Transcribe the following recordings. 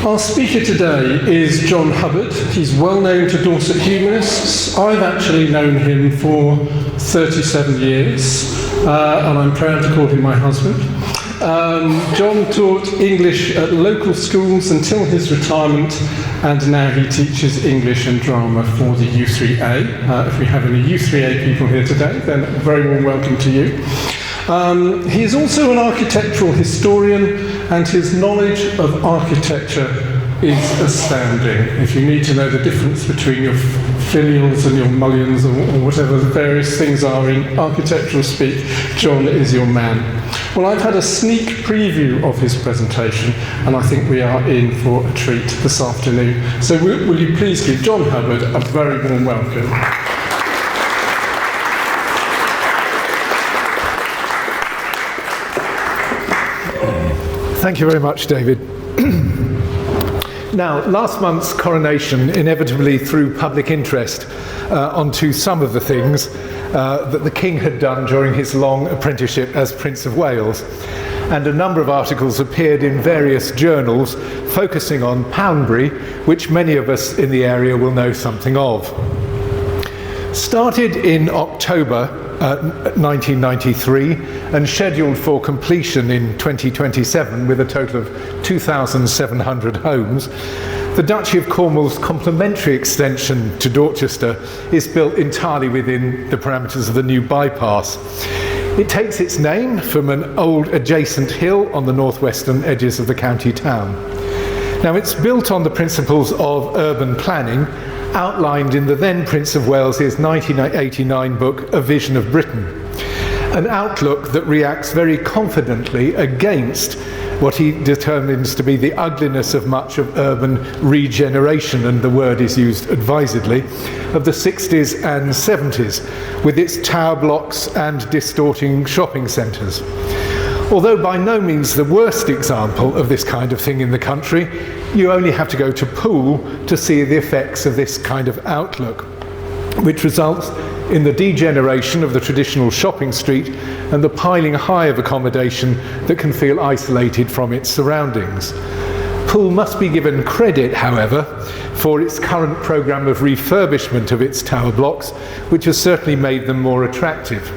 Our speaker today is John Hubbard. He's well known to Dorset Humanists. I've actually known him for 37 years, and I'm proud to call him my husband. John taught English at local schools until his retirement, and now he teaches English and drama for the U3A. If we have any U3A people here today, then a very warm welcome to you. He is also an architectural historian, and his knowledge of architecture is astounding. If you need to know the difference between your filials and your mullions, or whatever the various things are in architectural speak, John is your man. Well, I've had a sneak preview of his presentation, and I think we are in for a treat this afternoon. So will you please give John Hubbard a very warm welcome. Thank you very much, David. Now, last month's coronation inevitably threw public interest onto some of the things that the King had done during his long apprenticeship as Prince of Wales. And a number of articles appeared in various journals focusing on Poundbury, which many of us in the area will know something of. Started in October 1993 and scheduled for completion in 2027 with a total of 2,700 homes, the Duchy of Cornwall's complementary extension to Dorchester is built entirely within the parameters of the new bypass. It takes its name from an old adjacent hill on the northwestern edges of the county town. Now, it's built on the principles of urban planning outlined in the then Prince of Wales's 1989 book, A Vision of Britain, an outlook that reacts very confidently against what he determines to be the ugliness of much of urban regeneration, and the word is used advisedly, of the 60s and 70s, with its tower blocks and distorting shopping centres. Although by no means the worst example of this kind of thing in the country, you only have to go to Poole to see the effects of this kind of outlook, which results in the degeneration of the traditional shopping street and the piling high of accommodation that can feel isolated from its surroundings. Poole must be given credit, however, for its current programme of refurbishment of its tower blocks, which has certainly made them more attractive.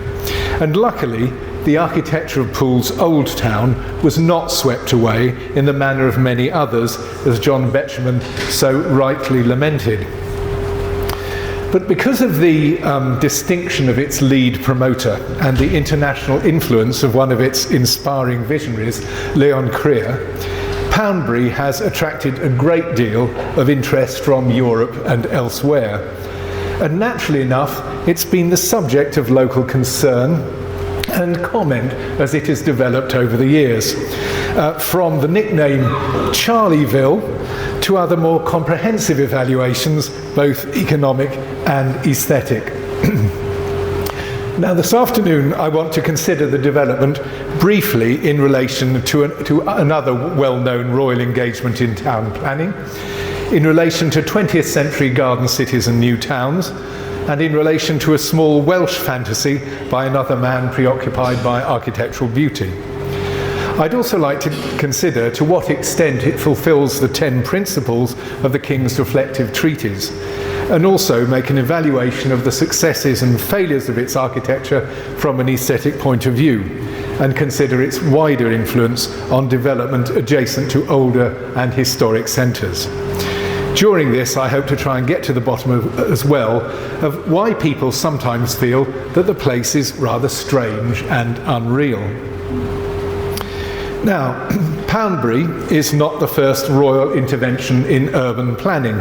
And luckily, the architecture of Poole's Old Town was not swept away in the manner of many others, as John Betjeman so rightly lamented. But because of the distinction of its lead promoter and the international influence of one of its inspiring visionaries, Leon Krier, Poundbury has attracted a great deal of interest from Europe and elsewhere. And naturally enough, it's been the subject of local concern and comment as it has developed over the years, from the nickname Charlieville to other more comprehensive evaluations, both economic and aesthetic. Now, this afternoon I want to consider the development briefly in relation to another well-known royal engagement in town planning, in relation to 20th century garden cities and new towns, and in relation to a small Welsh fantasy by another man preoccupied by architectural beauty. I'd also like to consider to what extent it fulfills the 10 principles of the King's reflective treatise, and also make an evaluation of the successes and failures of its architecture from an aesthetic point of view, and consider its wider influence on development adjacent to older and historic centres. During this, I hope to try and get to the bottom as well of why people sometimes feel that the place is rather strange and unreal. Now, Poundbury is not the first royal intervention in urban planning,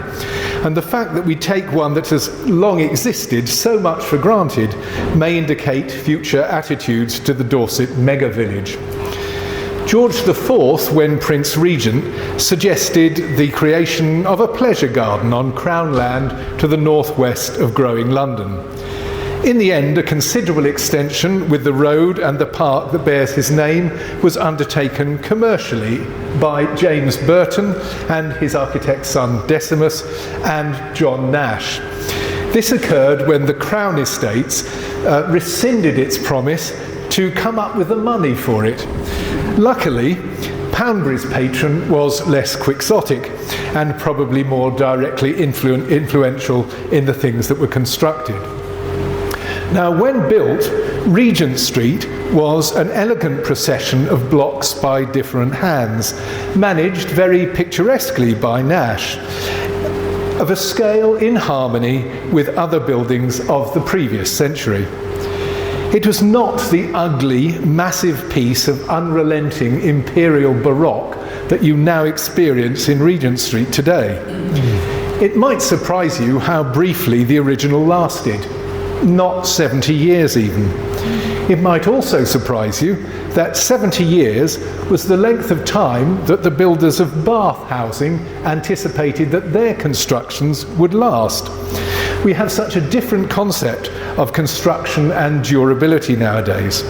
and the fact that we take one that has long existed so much for granted may indicate future attitudes to the Dorset mega-village. George IV, when Prince Regent, suggested the creation of a pleasure garden on Crown land to the northwest of growing London. In the end, a considerable extension with the road and the park that bears his name was undertaken commercially by James Burton and his architect son Decimus and John Nash. This occurred when the Crown Estates rescinded its promise to come up with the money for it. Luckily, Poundbury's patron was less quixotic and probably more directly influential in the things that were constructed. Now, when built, Regent Street was an elegant procession of blocks by different hands, managed very picturesquely by Nash, of a scale in harmony with other buildings of the previous century. It was not the ugly, massive piece of unrelenting imperial baroque that you now experience in Regent Street today. It might surprise you how briefly the original lasted. Not 70 years even. It might also surprise you that 70 years was the length of time that the builders of Bath housing anticipated that their constructions would last. We have such a different concept of construction and durability nowadays.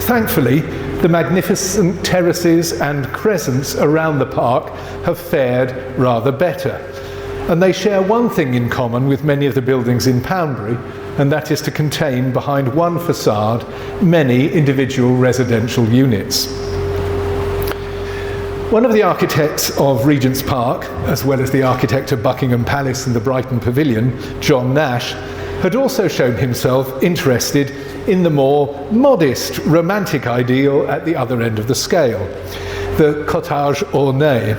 Thankfully, the magnificent terraces and crescents around the park have fared rather better. And they share one thing in common with many of the buildings in Poundbury, and that is to contain behind one facade many individual residential units. One of the architects of Regent's Park, as well as the architect of Buckingham Palace and the Brighton Pavilion, John Nash, had also shown himself interested in the more modest, romantic ideal at the other end of the scale, the cottage ornée,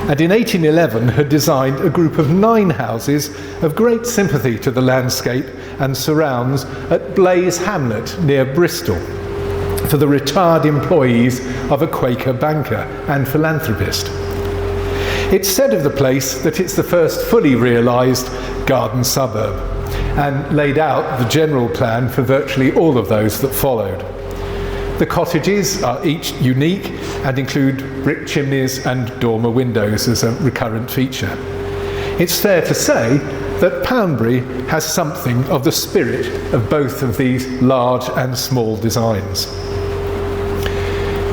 and in 1811 had designed a group of 9 houses of great sympathy to the landscape and surrounds at Blaze Hamlet near Bristol for the retired employees of a Quaker banker and philanthropist. It's said of the place that it's the first fully realised garden suburb, and laid out the general plan for virtually all of those that followed. The cottages are each unique and include brick chimneys and dormer windows as a recurrent feature. It's fair to say that Poundbury has something of the spirit of both of these large and small designs.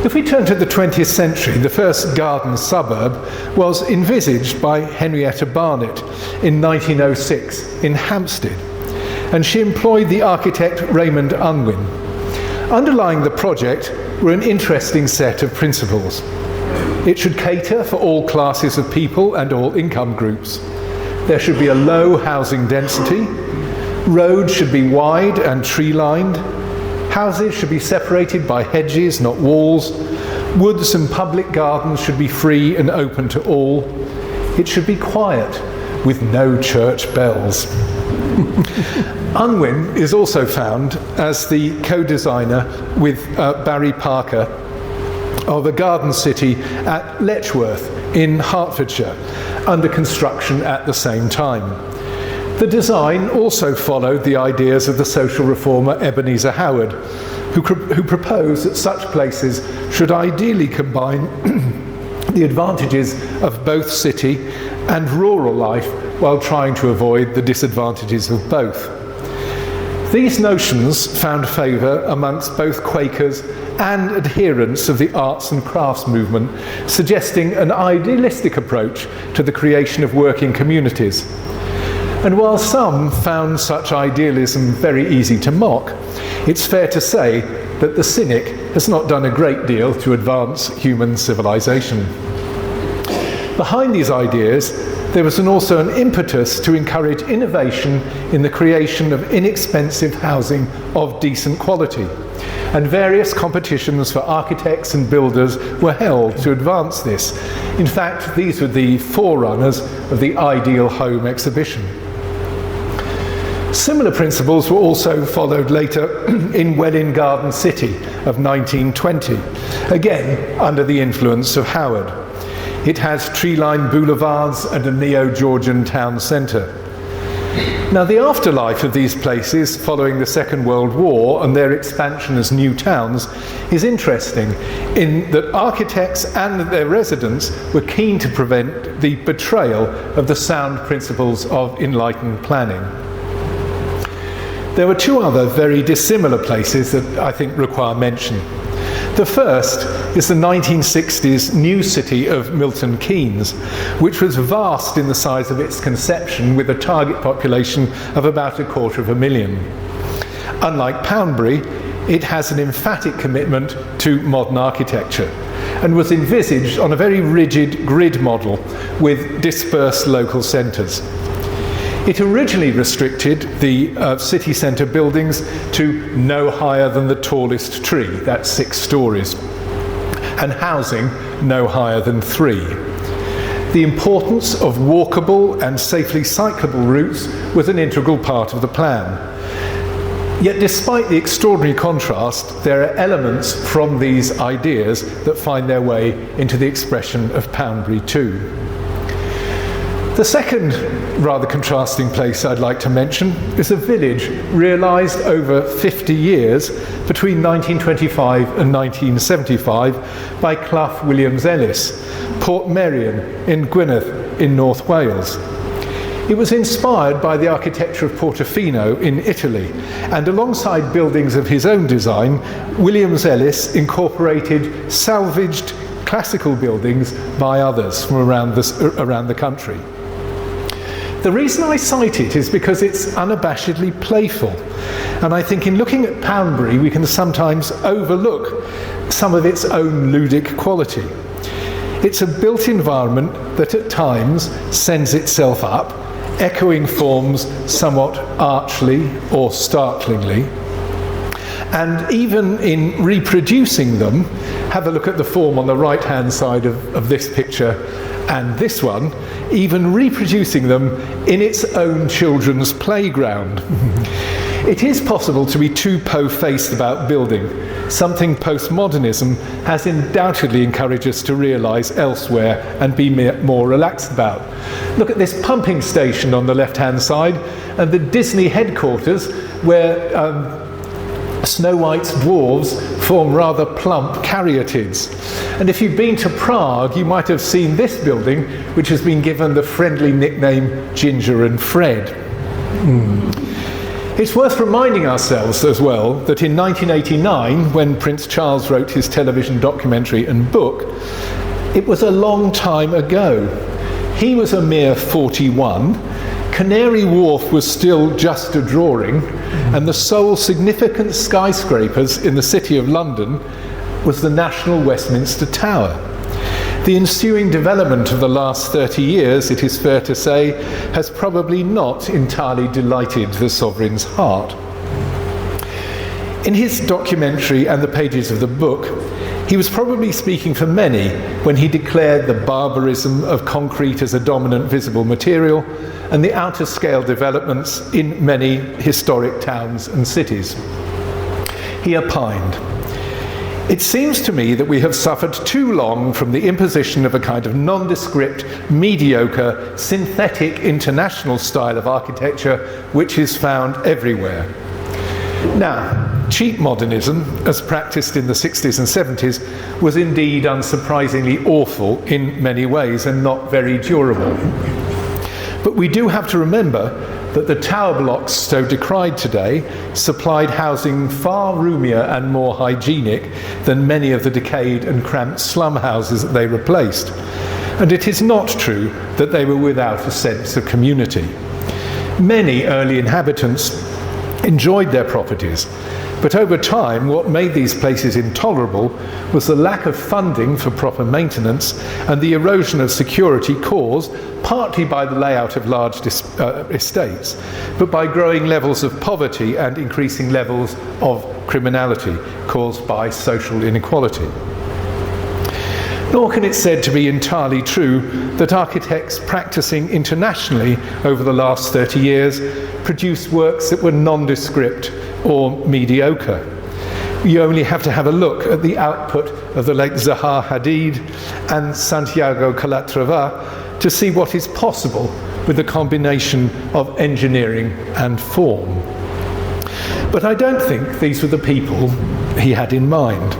If we turn to the 20th century, the first garden suburb was envisaged by Henrietta Barnett in 1906 in Hampstead, and she employed the architect Raymond Unwin. Underlying the project were an interesting set of principles. It should cater for all classes of people and all income groups. There should be a low housing density. Roads should be wide and tree-lined. Houses should be separated by hedges, not walls. Woods and public gardens should be free and open to all. It should be quiet, with no church bells. Unwin is also found as the co-designer with Barry Parker of a garden city at Letchworth in Hertfordshire, under construction at the same time. The design also followed the ideas of the social reformer Ebenezer Howard, who proposed that such places should ideally combine the advantages of both city and rural life while trying to avoid the disadvantages of both. These notions found favour amongst both Quakers and adherents of the arts and crafts movement, suggesting an idealistic approach to the creation of working communities. And while some found such idealism very easy to mock, it's fair to say that the cynic has not done a great deal to advance human civilization. Behind these ideas, there was also an impetus to encourage innovation in the creation of inexpensive housing of decent quality, and various competitions for architects and builders were held to advance this. In fact, these were the forerunners of the Ideal Home exhibition. Similar principles were also followed later in Welwyn Garden City of 1920, again under the influence of Howard. It has tree-lined boulevards and a neo-Georgian town centre. Now, the afterlife of these places following the Second World War and their expansion as new towns is interesting in that architects and their residents were keen to prevent the betrayal of the sound principles of enlightened planning. There were 2 other very dissimilar places that I think require mention. The first is the 1960s new city of Milton Keynes, which was vast in the size of its conception with a target population of about 250,000. Unlike Poundbury, it has an emphatic commitment to modern architecture, and was envisaged on a very rigid grid model with dispersed local centres. It originally restricted the city centre buildings to no higher than the tallest tree, that's 6 stories, and housing no higher than 3. The importance of walkable and safely cyclable routes was an integral part of the plan. Yet despite the extraordinary contrast, there are elements from these ideas that find their way into the expression of Poundbury too. The second rather contrasting place I'd like to mention is a village realised over 50 years between 1925 and 1975 by Clough Williams-Ellis, Portmeirion in Gwynedd in North Wales. It was inspired by the architecture of Portofino in Italy, and alongside buildings of his own design, Williams-Ellis incorporated salvaged classical buildings by others from around the country. The reason I cite it is because it's unabashedly playful, and I think in looking at Poundbury we can sometimes overlook some of its own ludic quality. It's a built environment that at times sends itself up, echoing forms somewhat archly or startlingly, and even in reproducing them, have a look at the form on the right hand side of this picture and this one, even reproducing them in its own children's playground. It is possible to be too po-faced about building, something postmodernism has undoubtedly encouraged us to realise elsewhere and be more relaxed about. Look at this pumping station on the left-hand side and the Disney headquarters where Snow White's dwarves form rather plump caryatids. And if you've been to Prague, you might have seen this building, which has been given the friendly nickname Ginger and Fred. It's worth reminding ourselves as well that in 1989, when Prince Charles wrote his television documentary and book, it was a long time ago. He was a mere 41, Canary Wharf was still just a drawing, and the sole significant skyscrapers in the City of London was the National Westminster Tower. The ensuing development of the last 30 years, it is fair to say, has probably not entirely delighted the sovereign's heart. In his documentary and the pages of the book, he was probably speaking for many when he declared the barbarism of concrete as a dominant visible material and the outer scale developments in many historic towns and cities. He opined, "It seems to me that we have suffered too long from the imposition of a kind of nondescript, mediocre, synthetic international style of architecture which is found everywhere." Now, cheap modernism, as practiced in the 60s and 70s, was indeed unsurprisingly awful in many ways and not very durable. But we do have to remember that the tower blocks so decried today supplied housing far roomier and more hygienic than many of the decayed and cramped slum houses that they replaced. And it is not true that they were without a sense of community. Many early inhabitants enjoyed their properties, but over time what made these places intolerable was the lack of funding for proper maintenance and the erosion of security caused partly by the layout of large estates, but by growing levels of poverty and increasing levels of criminality caused by social inequality. Nor can it said to be entirely true that architects practicing internationally over the last 30 years produced works that were nondescript or mediocre. You only have to have a look at the output of the late Zaha Hadid and Santiago Calatrava to see what is possible with the combination of engineering and form. But I don't think these were the people he had in mind.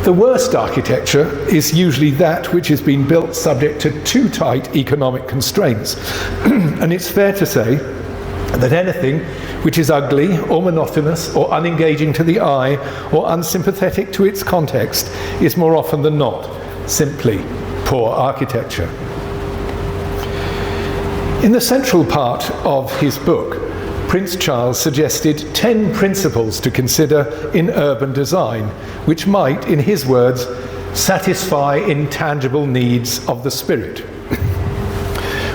The worst architecture is usually that which has been built subject to too tight economic constraints. And it's fair to say that anything which is ugly or monotonous or unengaging to the eye or unsympathetic to its context is more often than not simply poor architecture. In the central part of his book, Prince Charles suggested 10 principles to consider in urban design, which might, in his words, satisfy intangible needs of the spirit,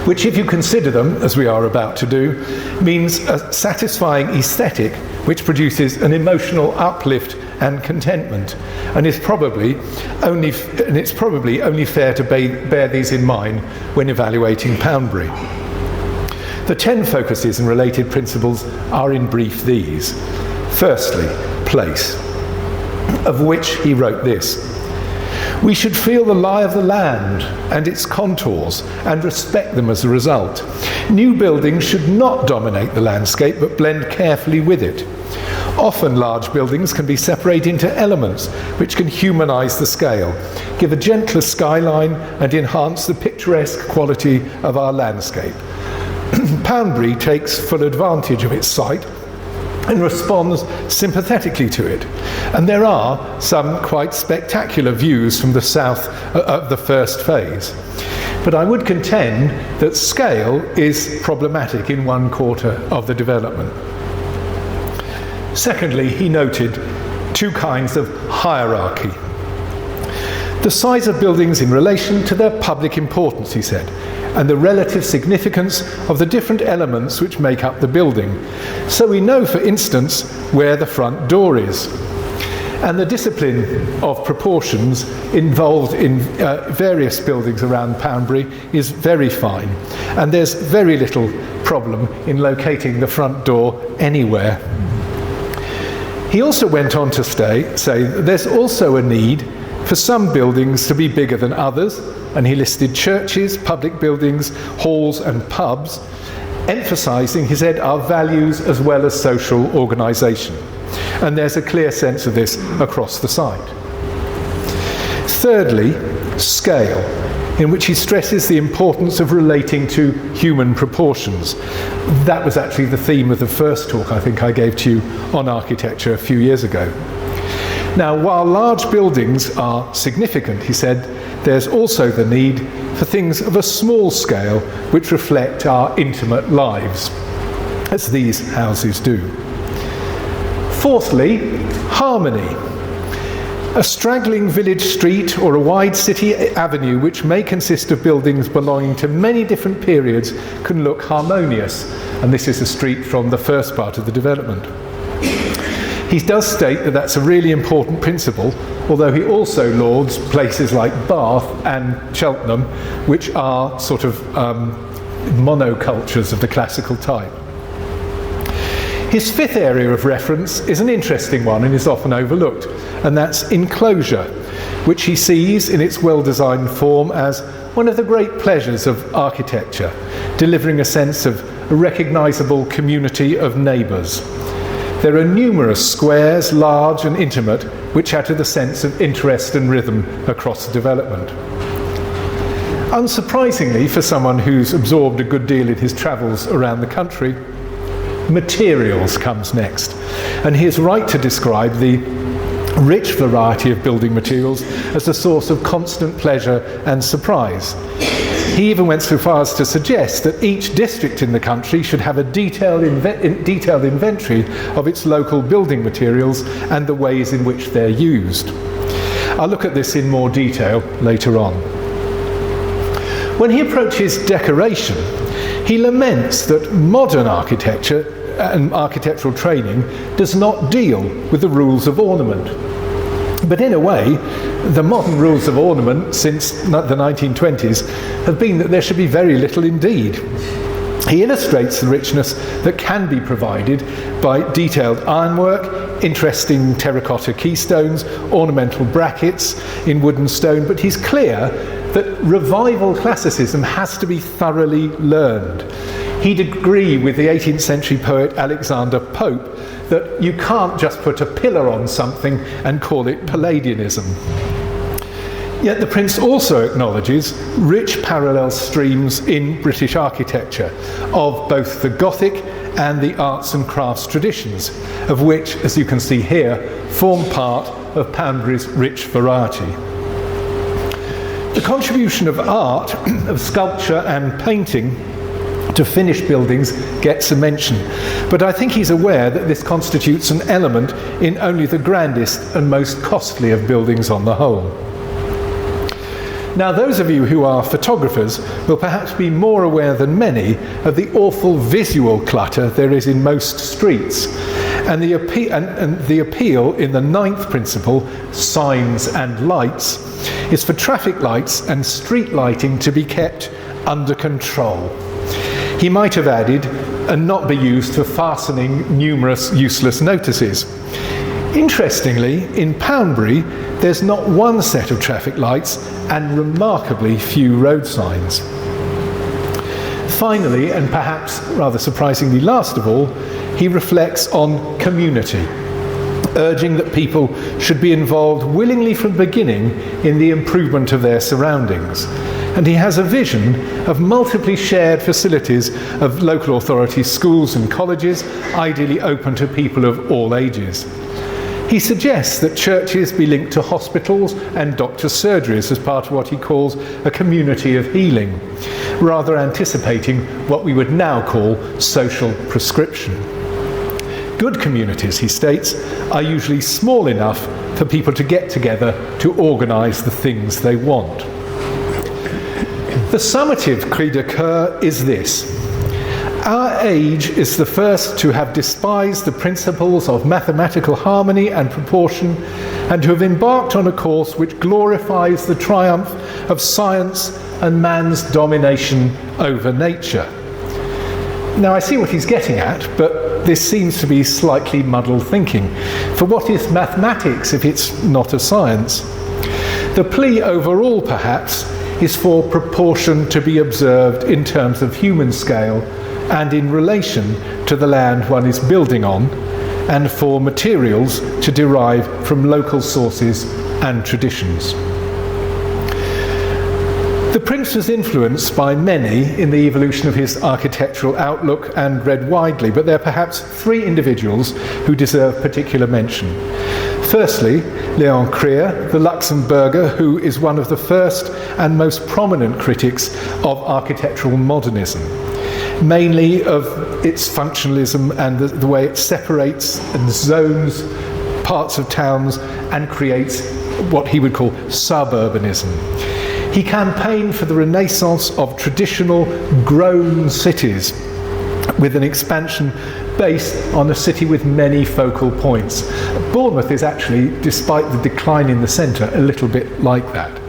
which, if you consider them, as we are about to do, means a satisfying aesthetic which produces an emotional uplift and contentment, and it's probably only fair to bear these in mind when evaluating Poundbury. The 10 focuses and related principles are in brief these. Firstly, place, of which he wrote this: "We should feel the lie of the land and its contours and respect them as a result. New buildings should not dominate the landscape but blend carefully with it. Often large buildings can be separated into elements which can humanize the scale, give a gentler skyline and enhance the picturesque quality of our landscape." Poundbury takes full advantage of its site and responds sympathetically to it. And there are some quite spectacular views from the south of the first phase. But I would contend that scale is problematic in one quarter of the development. Secondly, he noted 2 kinds of hierarchy. The size of buildings in relation to their public importance, he said, and the relative significance of the different elements which make up the building. So we know, for instance, where the front door is. And the discipline of proportions involved in various buildings around Poundbury is very fine. And there's very little problem in locating the front door anywhere. He also went on to say that there's also a need for some buildings to be bigger than others, and he listed churches, public buildings, halls and pubs, emphasising, he said, our values as well as social organisation. And there's a clear sense of this across the site. Thirdly, scale, in which he stresses the importance of relating to human proportions. That was actually the theme of the first talk I think I gave to you on architecture a few years ago. Now, while large buildings are significant, he said, there's also the need for things of a small scale which reflect our intimate lives, as these houses do. Fourthly, harmony. A straggling village street or a wide city avenue which may consist of buildings belonging to many different periods can look harmonious, and this is a street from the first part of the development. He does state that that's a really important principle, although he also lauds places like Bath and Cheltenham, which are sort of monocultures of the classical type. His 5th area of reference is an interesting one and is often overlooked, and that's enclosure, which he sees in its well-designed form as one of the great pleasures of architecture, delivering a sense of a recognisable community of neighbours. There are numerous squares, large and intimate, which add to the sense of interest and rhythm across the development. Unsurprisingly, for someone who's absorbed a good deal in his travels around the country, materials comes next. And he is right to describe the rich variety of building materials as a source of constant pleasure and surprise. He even went so far as to suggest that each district in the country should have a detailed inventory of its local building materials and the ways in which they're used. I'll look at this in more detail later on. When he approaches decoration, he laments that modern architecture and architectural training does not deal with the rules of ornament. But in a way, the modern rules of ornament since the 1920s have been that there should be very little indeed. He illustrates the richness that can be provided by detailed ironwork, interesting terracotta keystones, ornamental brackets in wood and stone, but he's clear that revival classicism has to be thoroughly learned. He'd agree with the 18th century poet Alexander Pope that you can't just put a pillar on something and call it Palladianism. Yet the Prince also acknowledges rich parallel streams in British architecture of both the Gothic and the arts and crafts traditions, of which, as you can see here, form part of Poundbury's rich variety. The contribution of art, of sculpture and painting to finished buildings gets a mention, but I think he's aware that this constitutes an element in only the grandest and most costly of buildings on the whole. Now, those of you who are photographers will perhaps be more aware than many of the awful visual clutter there is in most streets, and the appeal in the 9th principle, signs and lights, is for traffic lights and street lighting to be kept under control. He might have added, and not be used for fastening numerous useless notices. Interestingly, in Poundbury, there's not one set of traffic lights and remarkably few road signs. Finally, and perhaps rather surprisingly last of all, he reflects on community, urging that people should be involved willingly from the beginning in the improvement of their surroundings. And he has a vision of multiply shared facilities of local authorities, schools and colleges, ideally open to people of all ages. He suggests that churches be linked to hospitals and doctors' surgeries as part of what he calls a community of healing, rather anticipating what we would now call social prescription. Good communities, he states, are usually small enough for people to get together to organise the things they want. The summative cri de coeur is this: our age is the first to have despised the principles of mathematical harmony and proportion, and to have embarked on a course which glorifies the triumph of science and man's domination over nature. Now, I see what he's getting at, but this seems to be slightly muddled thinking. For what is mathematics if it's not a science? The plea overall, perhaps, is for proportion to be observed in terms of human scale and in relation to the land one is building on, and for materials to derive from local sources and traditions. The Prince was influenced by many in the evolution of his architectural outlook and read widely, but there are perhaps 3 individuals who deserve particular mention. Firstly, Léon Krier, the Luxembourger, who is one of the first and most prominent critics of architectural modernism, mainly of its functionalism and the way it separates and zones parts of towns and creates what he would call suburbanism. He campaigned for the renaissance of traditional grown cities with an expansion based on a city with many focal points. Bournemouth is actually, despite the decline in the centre, a little bit like that.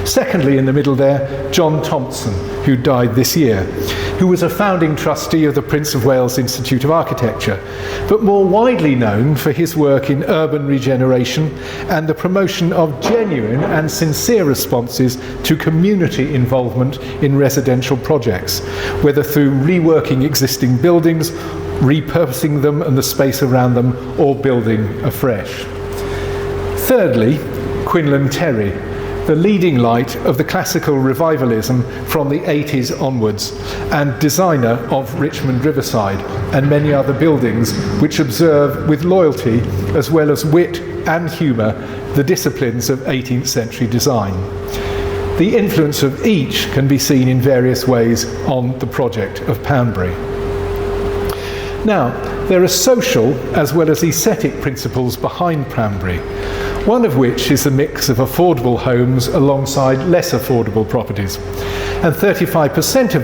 Secondly, in the middle there, John Thompson, who died this year, who was a founding trustee of the Prince of Wales Institute of Architecture, but more widely known for his work in urban regeneration and the promotion of genuine and sincere responses to community involvement in residential projects, whether through reworking existing buildings, repurposing them and the space around them, or building afresh. Thirdly, Quinlan Terry, the leading light of the classical revivalism from the 80s onwards, and designer of Richmond Riverside and many other buildings which observe with loyalty as well as wit and humour the disciplines of 18th century design. The influence of each can be seen in various ways on the project of Poundbury. Now, there are social as well as aesthetic principles behind Poundbury, one of which is a mix of affordable homes alongside less affordable properties. And 35%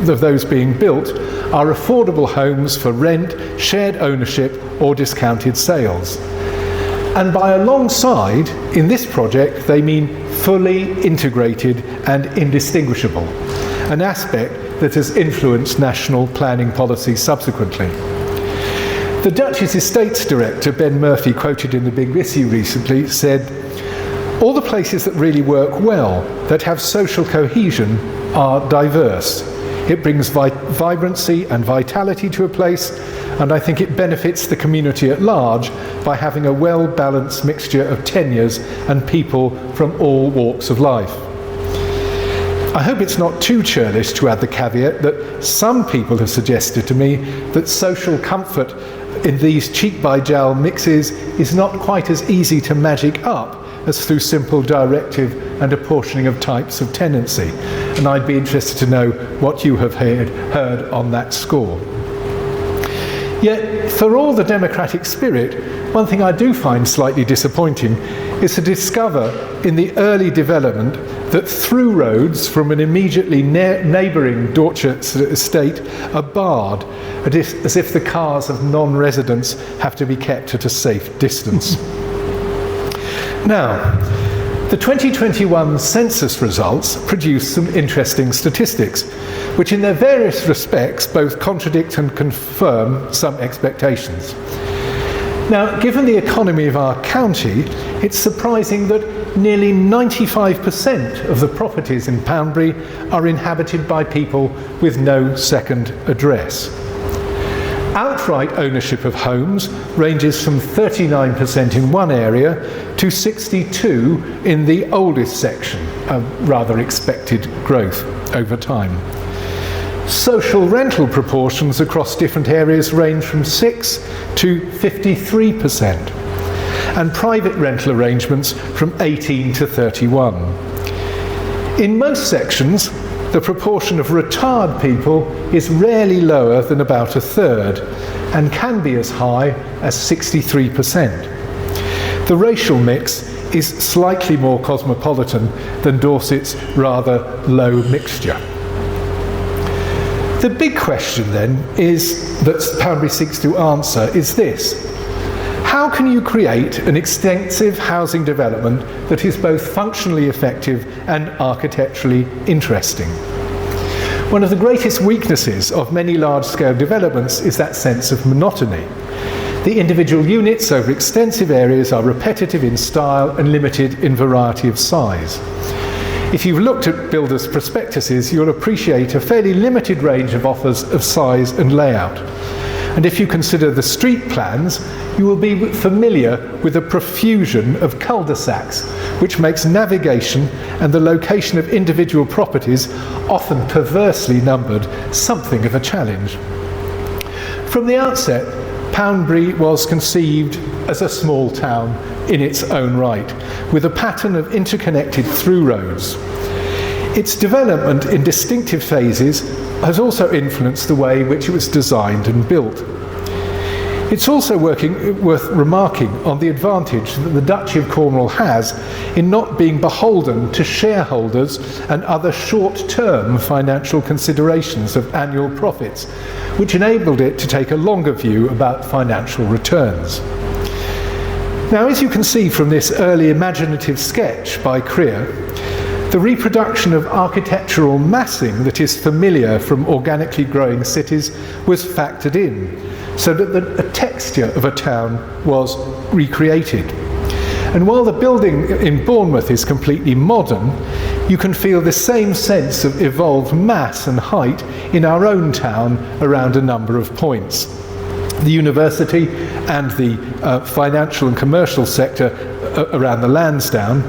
of those being built are affordable homes for rent, shared ownership or discounted sales. And by alongside, in this project, they mean fully integrated and indistinguishable, an aspect that has influenced national planning policy subsequently. The Duchess Estates Director, Ben Murphy, quoted in the Big Issue recently, said, "All the places that really work well, that have social cohesion, are diverse. It brings vibrancy and vitality to a place, and I think it benefits the community at large by having a well-balanced mixture of tenures and people from all walks of life." I hope it's not too churlish to add the caveat that some people have suggested to me that social comfort in these cheek-by-jowl mixes is not quite as easy to magic up as through simple directive and apportioning of types of tenancy, and I'd be interested to know what you have heard on that score. Yet, for all the democratic spirit, one thing I do find slightly disappointing is to discover in the early development that through roads from an immediately neighbouring Dorchester estate are barred, as if the cars of non-residents have to be kept at a safe distance. Now, the 2021 census results produce some interesting statistics, which in their various respects both contradict and confirm some expectations. Now, given the economy of our county, it's surprising that nearly 95% of the properties in Poundbury are inhabited by people with no second address. Outright ownership of homes ranges from 39% in one area to 62% in the oldest section, a rather expected growth over time. Social rental proportions across different areas range from 6 to 53%, and private rental arrangements from 18 to 31. In most sections, the proportion of retired people is rarely lower than about a third, and can be as high as 63%. The racial mix is slightly more cosmopolitan than Dorset's rather low mixture. The big question then that Poundbury seeks to answer is this: how can you create an extensive housing development that is both functionally effective and architecturally interesting? One of the greatest weaknesses of many large-scale developments is that sense of monotony. The individual units over extensive areas are repetitive in style and limited in variety of size. If you've looked at builders' prospectuses, you'll appreciate a fairly limited range of offers of size and layout. And if you consider the street plans, you will be familiar with a profusion of cul-de-sacs, which makes navigation and the location of individual properties, often perversely numbered, something of a challenge. From the outset, Poundbury was conceived as a small town in its own right, with a pattern of interconnected through roads. Its development in distinctive phases has also influenced the way in which it was designed and built. It's also worth remarking on the advantage that the Duchy of Cornwall has in not being beholden to shareholders and other short-term financial considerations of annual profits, which enabled it to take a longer view about financial returns. Now, as you can see from this early imaginative sketch by Creer, the reproduction of architectural massing that is familiar from organically growing cities was factored in, so that the texture of a town was recreated. And while the building in Bournemouth is completely modern, you can feel the same sense of evolved mass and height in our own town around a number of points. The university and the financial and commercial sector around the Lansdowne,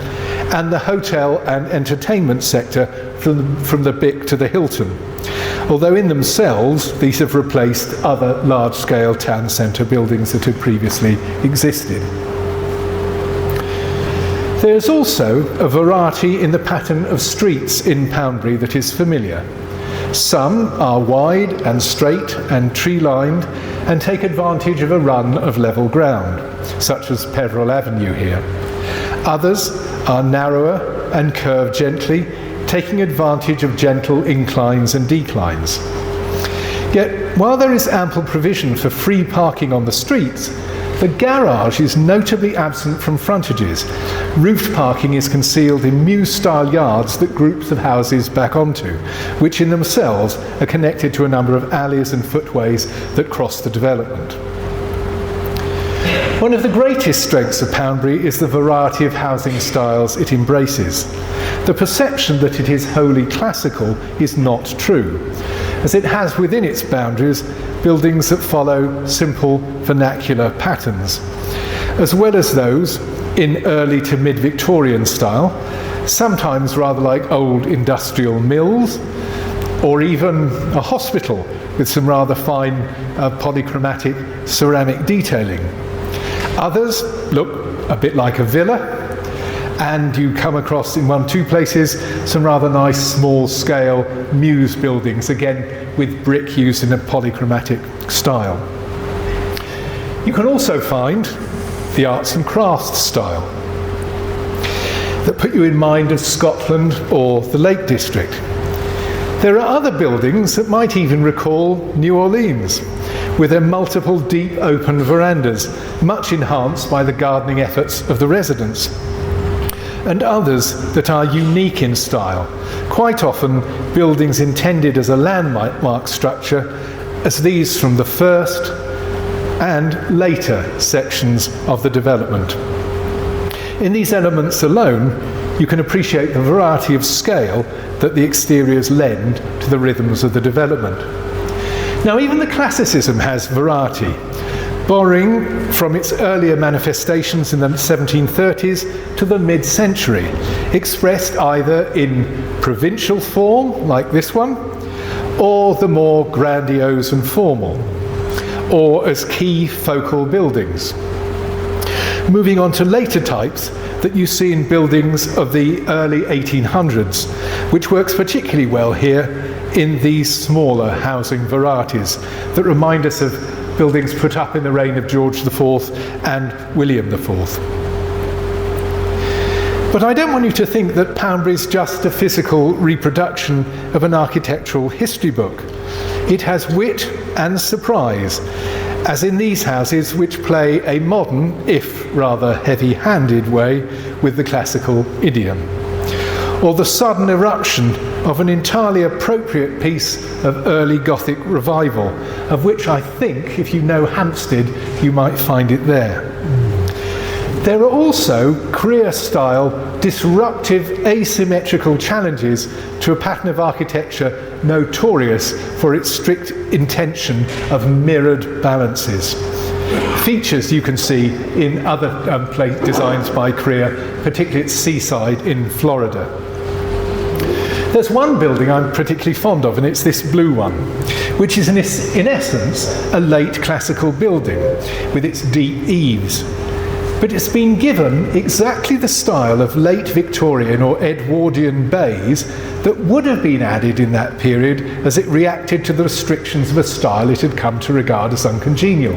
and the hotel and entertainment sector from the Bick to the Hilton. Although in themselves, these have replaced other large-scale town centre buildings that had previously existed. There is also a variety in the pattern of streets in Poundbury that is familiar. Some are wide and straight and tree-lined and take advantage of a run of level ground, such as Peveril Avenue here. Others are narrower and curve gently, taking advantage of gentle inclines and declines. Yet, while there is ample provision for free parking on the streets, the garage is notably absent from frontages. Roofed parking is concealed in mews-style yards that groups of houses back onto, which in themselves are connected to a number of alleys and footways that cross the development. One of the greatest strengths of Poundbury is the variety of housing styles it embraces. The perception that it is wholly classical is not true, as it has within its boundaries buildings that follow simple vernacular patterns, as well as those in early to mid-Victorian style, sometimes rather like old industrial mills, or even a hospital with some rather fine polychromatic ceramic detailing. Others look a bit like a villa, and you come across in two places some rather nice small-scale mews buildings, again with brick used in a polychromatic style. You can also find the arts and crafts style that put you in mind of Scotland or the Lake District. There are other buildings that might even recall New Orleans, with their multiple deep open verandas, much enhanced by the gardening efforts of the residents. And others that are unique in style, quite often buildings intended as a landmark structure, as these from the first and later sections of the development. In these elements alone, you can appreciate the variety of scale that the exteriors lend to the rhythms of the development. Now, even the classicism has variety, borrowing from its earlier manifestations in the 1730s to the mid-century, expressed either in provincial form, like this one, or the more grandiose and formal, or as key focal buildings. Moving on to later types that you see in buildings of the early 1800s, which works particularly well here in these smaller housing varieties that remind us of buildings put up in the reign of George IV and William IV. But I don't want you to think that Poundbury's just a physical reproduction of an architectural history book. It has wit and surprise, as in these houses, which play a modern, if rather heavy-handed way with the classical idiom. Or the sudden eruption of an entirely appropriate piece of early Gothic revival, of which I think, if you know Hampstead, you might find it there. There are also career-style, disruptive, asymmetrical challenges to a pattern of architecture notorious for its strict intention of mirrored balances. Features you can see in other designs by Creer, particularly at Seaside in Florida. There's one building I'm particularly fond of, and it's this blue one, which is in essence a late classical building with its deep eaves. But it's been given exactly the style of late Victorian or Edwardian bays that would have been added in that period as it reacted to the restrictions of a style it had come to regard as uncongenial.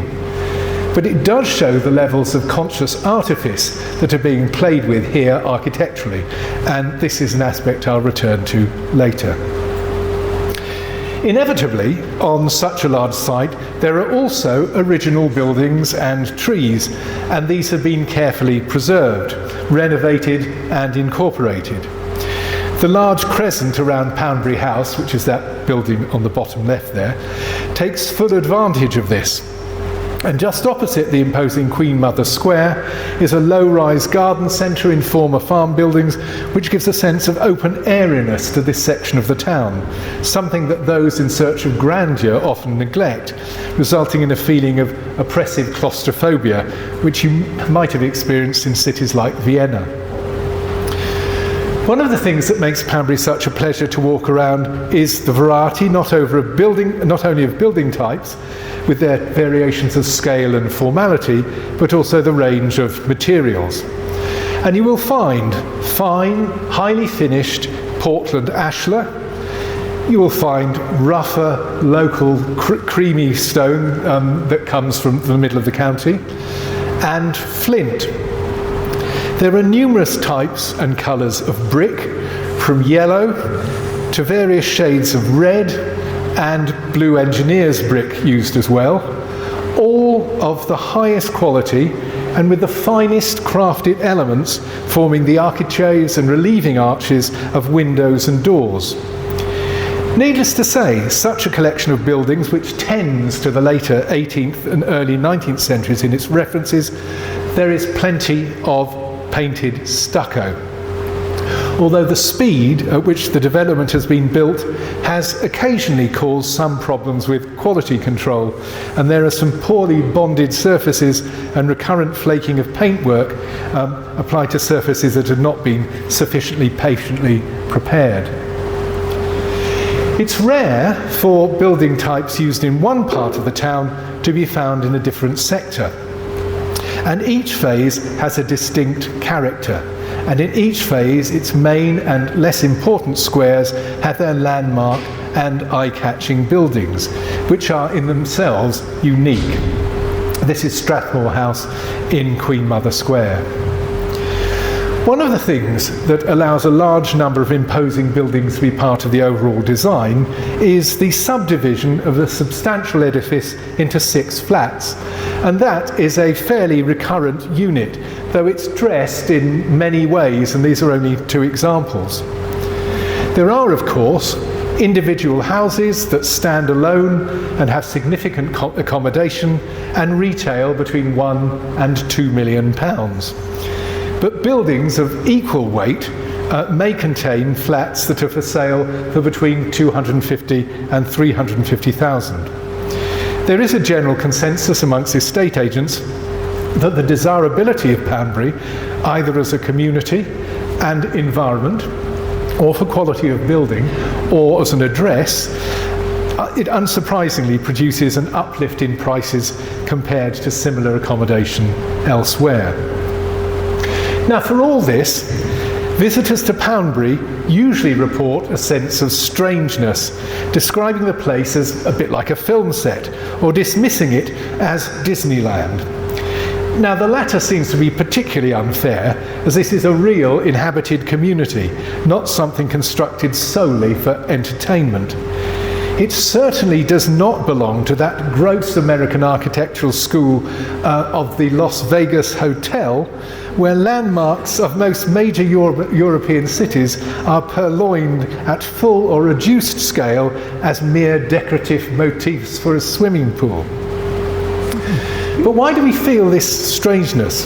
But it does show the levels of conscious artifice that are being played with here architecturally, and this is an aspect I'll return to later. Inevitably, on such a large site, there are also original buildings and trees, and these have been carefully preserved, renovated and incorporated. The large crescent around Poundbury House, which is that building on the bottom left there, takes full advantage of this. And just opposite the imposing Queen Mother Square is a low-rise garden centre in former farm buildings, which gives a sense of open airiness to this section of the town, something that those in search of grandeur often neglect, resulting in a feeling of oppressive claustrophobia, which you might have experienced in cities like Vienna. One of the things that makes Poundbury such a pleasure to walk around is the variety not only of building types, with their variations of scale and formality, but also the range of materials. And you will find fine, highly finished Portland ashlar. You will find rougher, local, creamy stone that comes from the middle of the county, and flint. There are numerous types and colours of brick, from yellow to various shades of red, and blue engineer's brick used as well, all of the highest quality and with the finest crafted elements forming the architraves and relieving arches of windows and doors. Needless to say, such a collection of buildings, which tends to the later 18th and early 19th centuries in its references, there is plenty of painted stucco. Although the speed at which the development has been built has occasionally caused some problems with quality control, and there are some poorly bonded surfaces and recurrent flaking of paintwork applied to surfaces that have not been sufficiently patiently prepared. It's rare for building types used in one part of the town to be found in a different sector, and each phase has a distinct character. And in each phase, its main and less important squares have their landmark and eye-catching buildings, which are in themselves unique. This is Strathmore House in Queen Mother Square. One of the things that allows a large number of imposing buildings to be part of the overall design is the subdivision of a substantial edifice into 6 flats. And that is a fairly recurrent unit, though it's dressed in many ways, and these are only 2 examples. There are, of course, individual houses that stand alone and have significant accommodation and retail between £1 and £2 million. But buildings of equal weight may contain flats that are for sale for between 250 and 350,000. There is a general consensus amongst estate agents that the desirability of Poundbury, either as a community and environment, or for quality of building, or as an address, it unsurprisingly produces an uplift in prices compared to similar accommodation elsewhere. Now, for all this, visitors to Poundbury usually report a sense of strangeness, describing the place as a bit like a film set, or dismissing it as Disneyland. Now, the latter seems to be particularly unfair, as this is a real inhabited community, not something constructed solely for entertainment. It certainly does not belong to that gross American architectural school of the Las Vegas Hotel, where landmarks of most major European cities are purloined at full or reduced scale as mere decorative motifs for a swimming pool. But why do we feel this strangeness?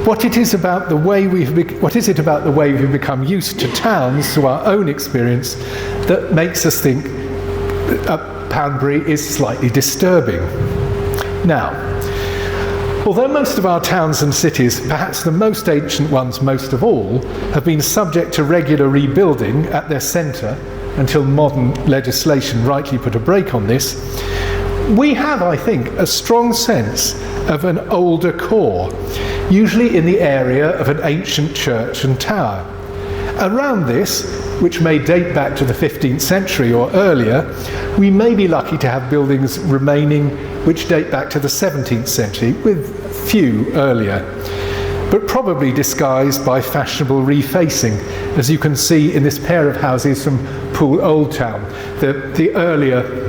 What is it about the way we've become used to towns, to our own experience, that makes us think Poundbury is slightly disturbing? Now, although most of our towns and cities, perhaps the most ancient ones most of all, have been subject to regular rebuilding at their centre until modern legislation rightly put a brake on this, we have, I think, a strong sense of an older core, usually in the area of an ancient church and tower. Around this, which may date back to the 15th century or earlier, we may be lucky to have buildings remaining which date back to the 17th century, with few earlier, but probably disguised by fashionable refacing, as you can see in this pair of houses from Poole Old Town, the earlier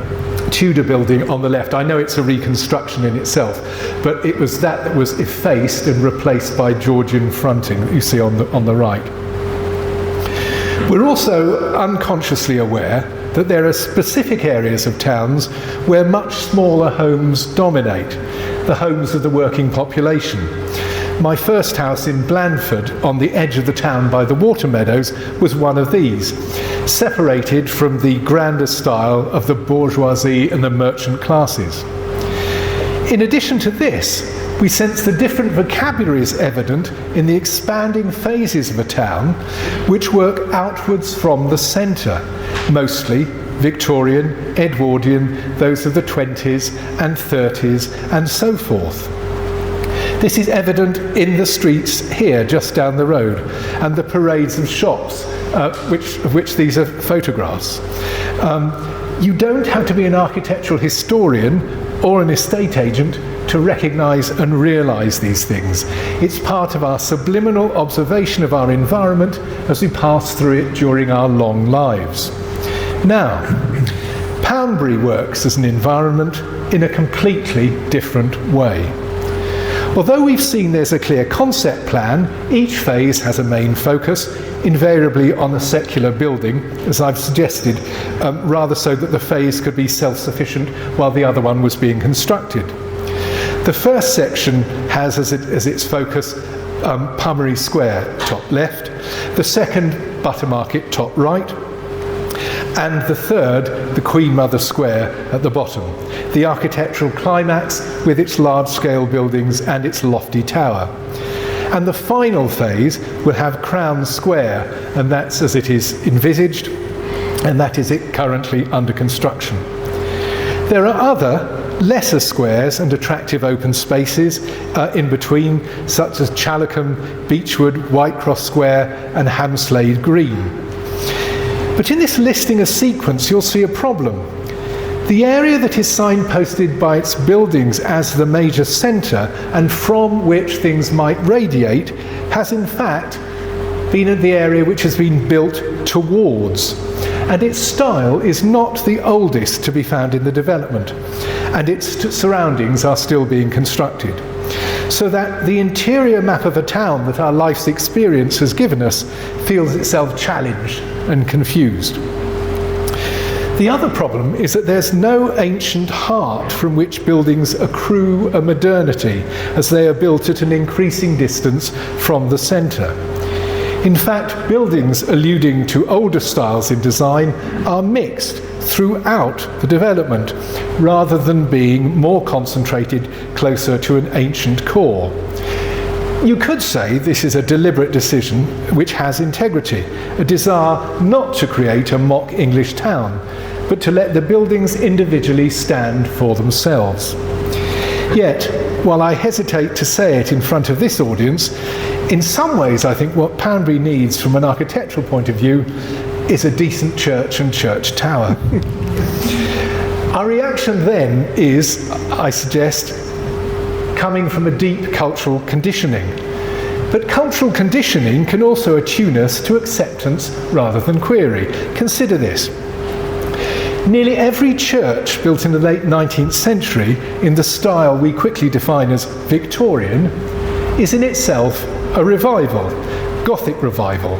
Tudor building on the left. I know it's a reconstruction in itself, but it was that was effaced and replaced by Georgian fronting that you see on the right. We're also unconsciously aware that there are specific areas of towns where much smaller homes dominate, the homes of the working population. My first house in Blandford, on the edge of the town by the water meadows, was one of these, separated from the grander style of the bourgeoisie and the merchant classes. In addition to this, we sense the different vocabularies evident in the expanding phases of a town, which work outwards from the centre, mostly Victorian, Edwardian, those of the 20s and 30s, and so forth. This is evident in the streets here, just down the road, and the parades of shops, of which these are photographs. You don't have to be an architectural historian or an estate agent to recognise and realise these things. It's part of our subliminal observation of our environment as we pass through it during our long lives. Now, Poundbury works as an environment in a completely different way. Although we've seen there's a clear concept plan, each phase has a main focus, invariably on a secular building, as I've suggested, rather so that the phase could be self-sufficient while the other one was being constructed. The first section has as its focus Poundbury Square, top left, the second Buttermarket, top right, and the third, the Queen Mother Square at the bottom, the architectural climax with its large-scale buildings and its lofty tower. And the final phase will have Crown Square, and that's as it is envisaged, and that is it currently under construction. There are other lesser squares and attractive open spaces in between, such as Challicum, Beechwood, Whitecross Square and Hamslade Green. But in this listing of sequence, you'll see a problem. The area that is signposted by its buildings as the major centre and from which things might radiate has in fact been the area which has been built towards, and its style is not the oldest to be found in the development, and its surroundings are still being constructed. So that the interior map of a town that our life's experience has given us feels itself challenged and confused. The other problem is that there's no ancient heart from which buildings accrue a modernity as they are built at an increasing distance from the centre. In fact, buildings alluding to older styles in design are mixed throughout the development, rather than being more concentrated closer to an ancient core. You could say this is a deliberate decision which has integrity, a desire not to create a mock English town, but to let the buildings individually stand for themselves. Yet, while I hesitate to say it in front of this audience, in some ways I think what Poundbury needs from an architectural point of view is a decent church and church tower. Our reaction then is, I suggest, coming from a deep cultural conditioning. But cultural conditioning can also attune us to acceptance rather than query. Consider this. Nearly every church built in the late 19th century in the style we quickly define as Victorian is in itself a revival, Gothic revival.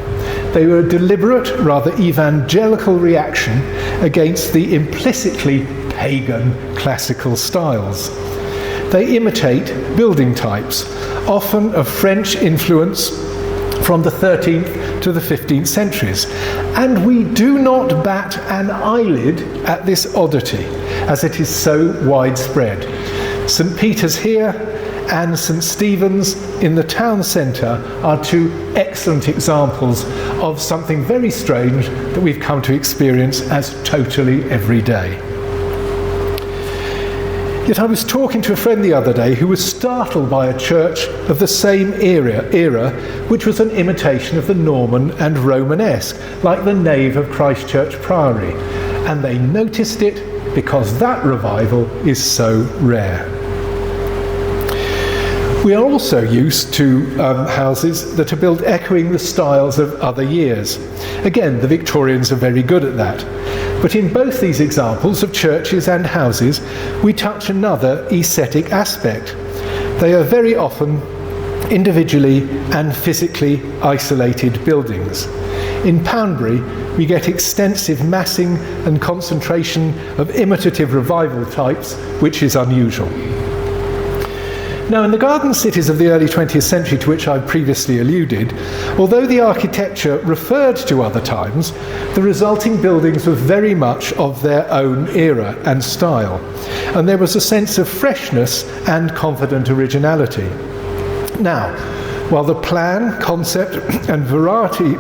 They were a deliberate, rather evangelical reaction against the implicitly pagan classical styles. They imitate building types, often of French influence from the 13th to the 15th centuries. And we do not bat an eyelid at this oddity, as it is so widespread. St. Peter's here and St. Stephen's in the town centre are two excellent examples of something very strange that we've come to experience as totally everyday. Yet I was talking to a friend the other day who was startled by a church of the same era which was an imitation of the Norman and Romanesque, like the nave of Christ Church Priory, and they noticed it because that revival is so rare. We are also used to houses that are built echoing the styles of other years. Again, the Victorians are very good at that. But in both these examples of churches and houses, we touch another aesthetic aspect. They are very often individually and physically isolated buildings. In Poundbury, we get extensive massing and concentration of imitative revival types, which is unusual. Now, in the garden cities of the early 20th century to which I previously alluded, although the architecture referred to other times, the resulting buildings were very much of their own era and style, and there was a sense of freshness and confident originality. Now, while the plan, concept and variety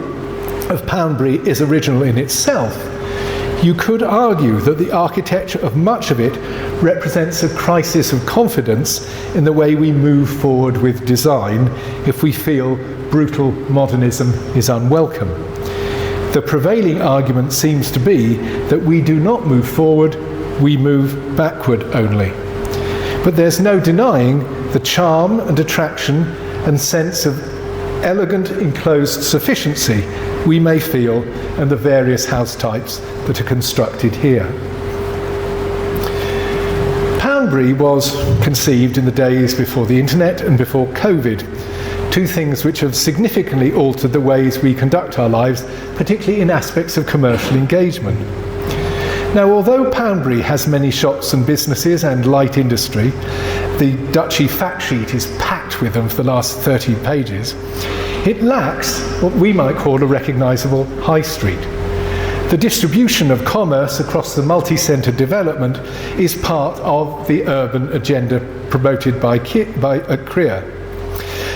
of Poundbury is original in itself, you could argue that the architecture of much of it represents a crisis of confidence in the way we move forward with design if we feel brutal modernism is unwelcome. The prevailing argument seems to be that we do not move forward, we move backward only. But there's no denying the charm and attraction and sense of elegant enclosed sufficiency we may feel in the various house types that are constructed here. Poundbury was conceived in the days before the internet and before COVID, two things which have significantly altered the ways we conduct our lives, particularly in aspects of commercial engagement. Now, although Poundbury has many shops and businesses and light industry, the Duchy fact sheet is packed with them for the last 30 pages, it lacks what we might call a recognisable high street. The distribution of commerce across the multi-centre development is part of the urban agenda promoted by CREA.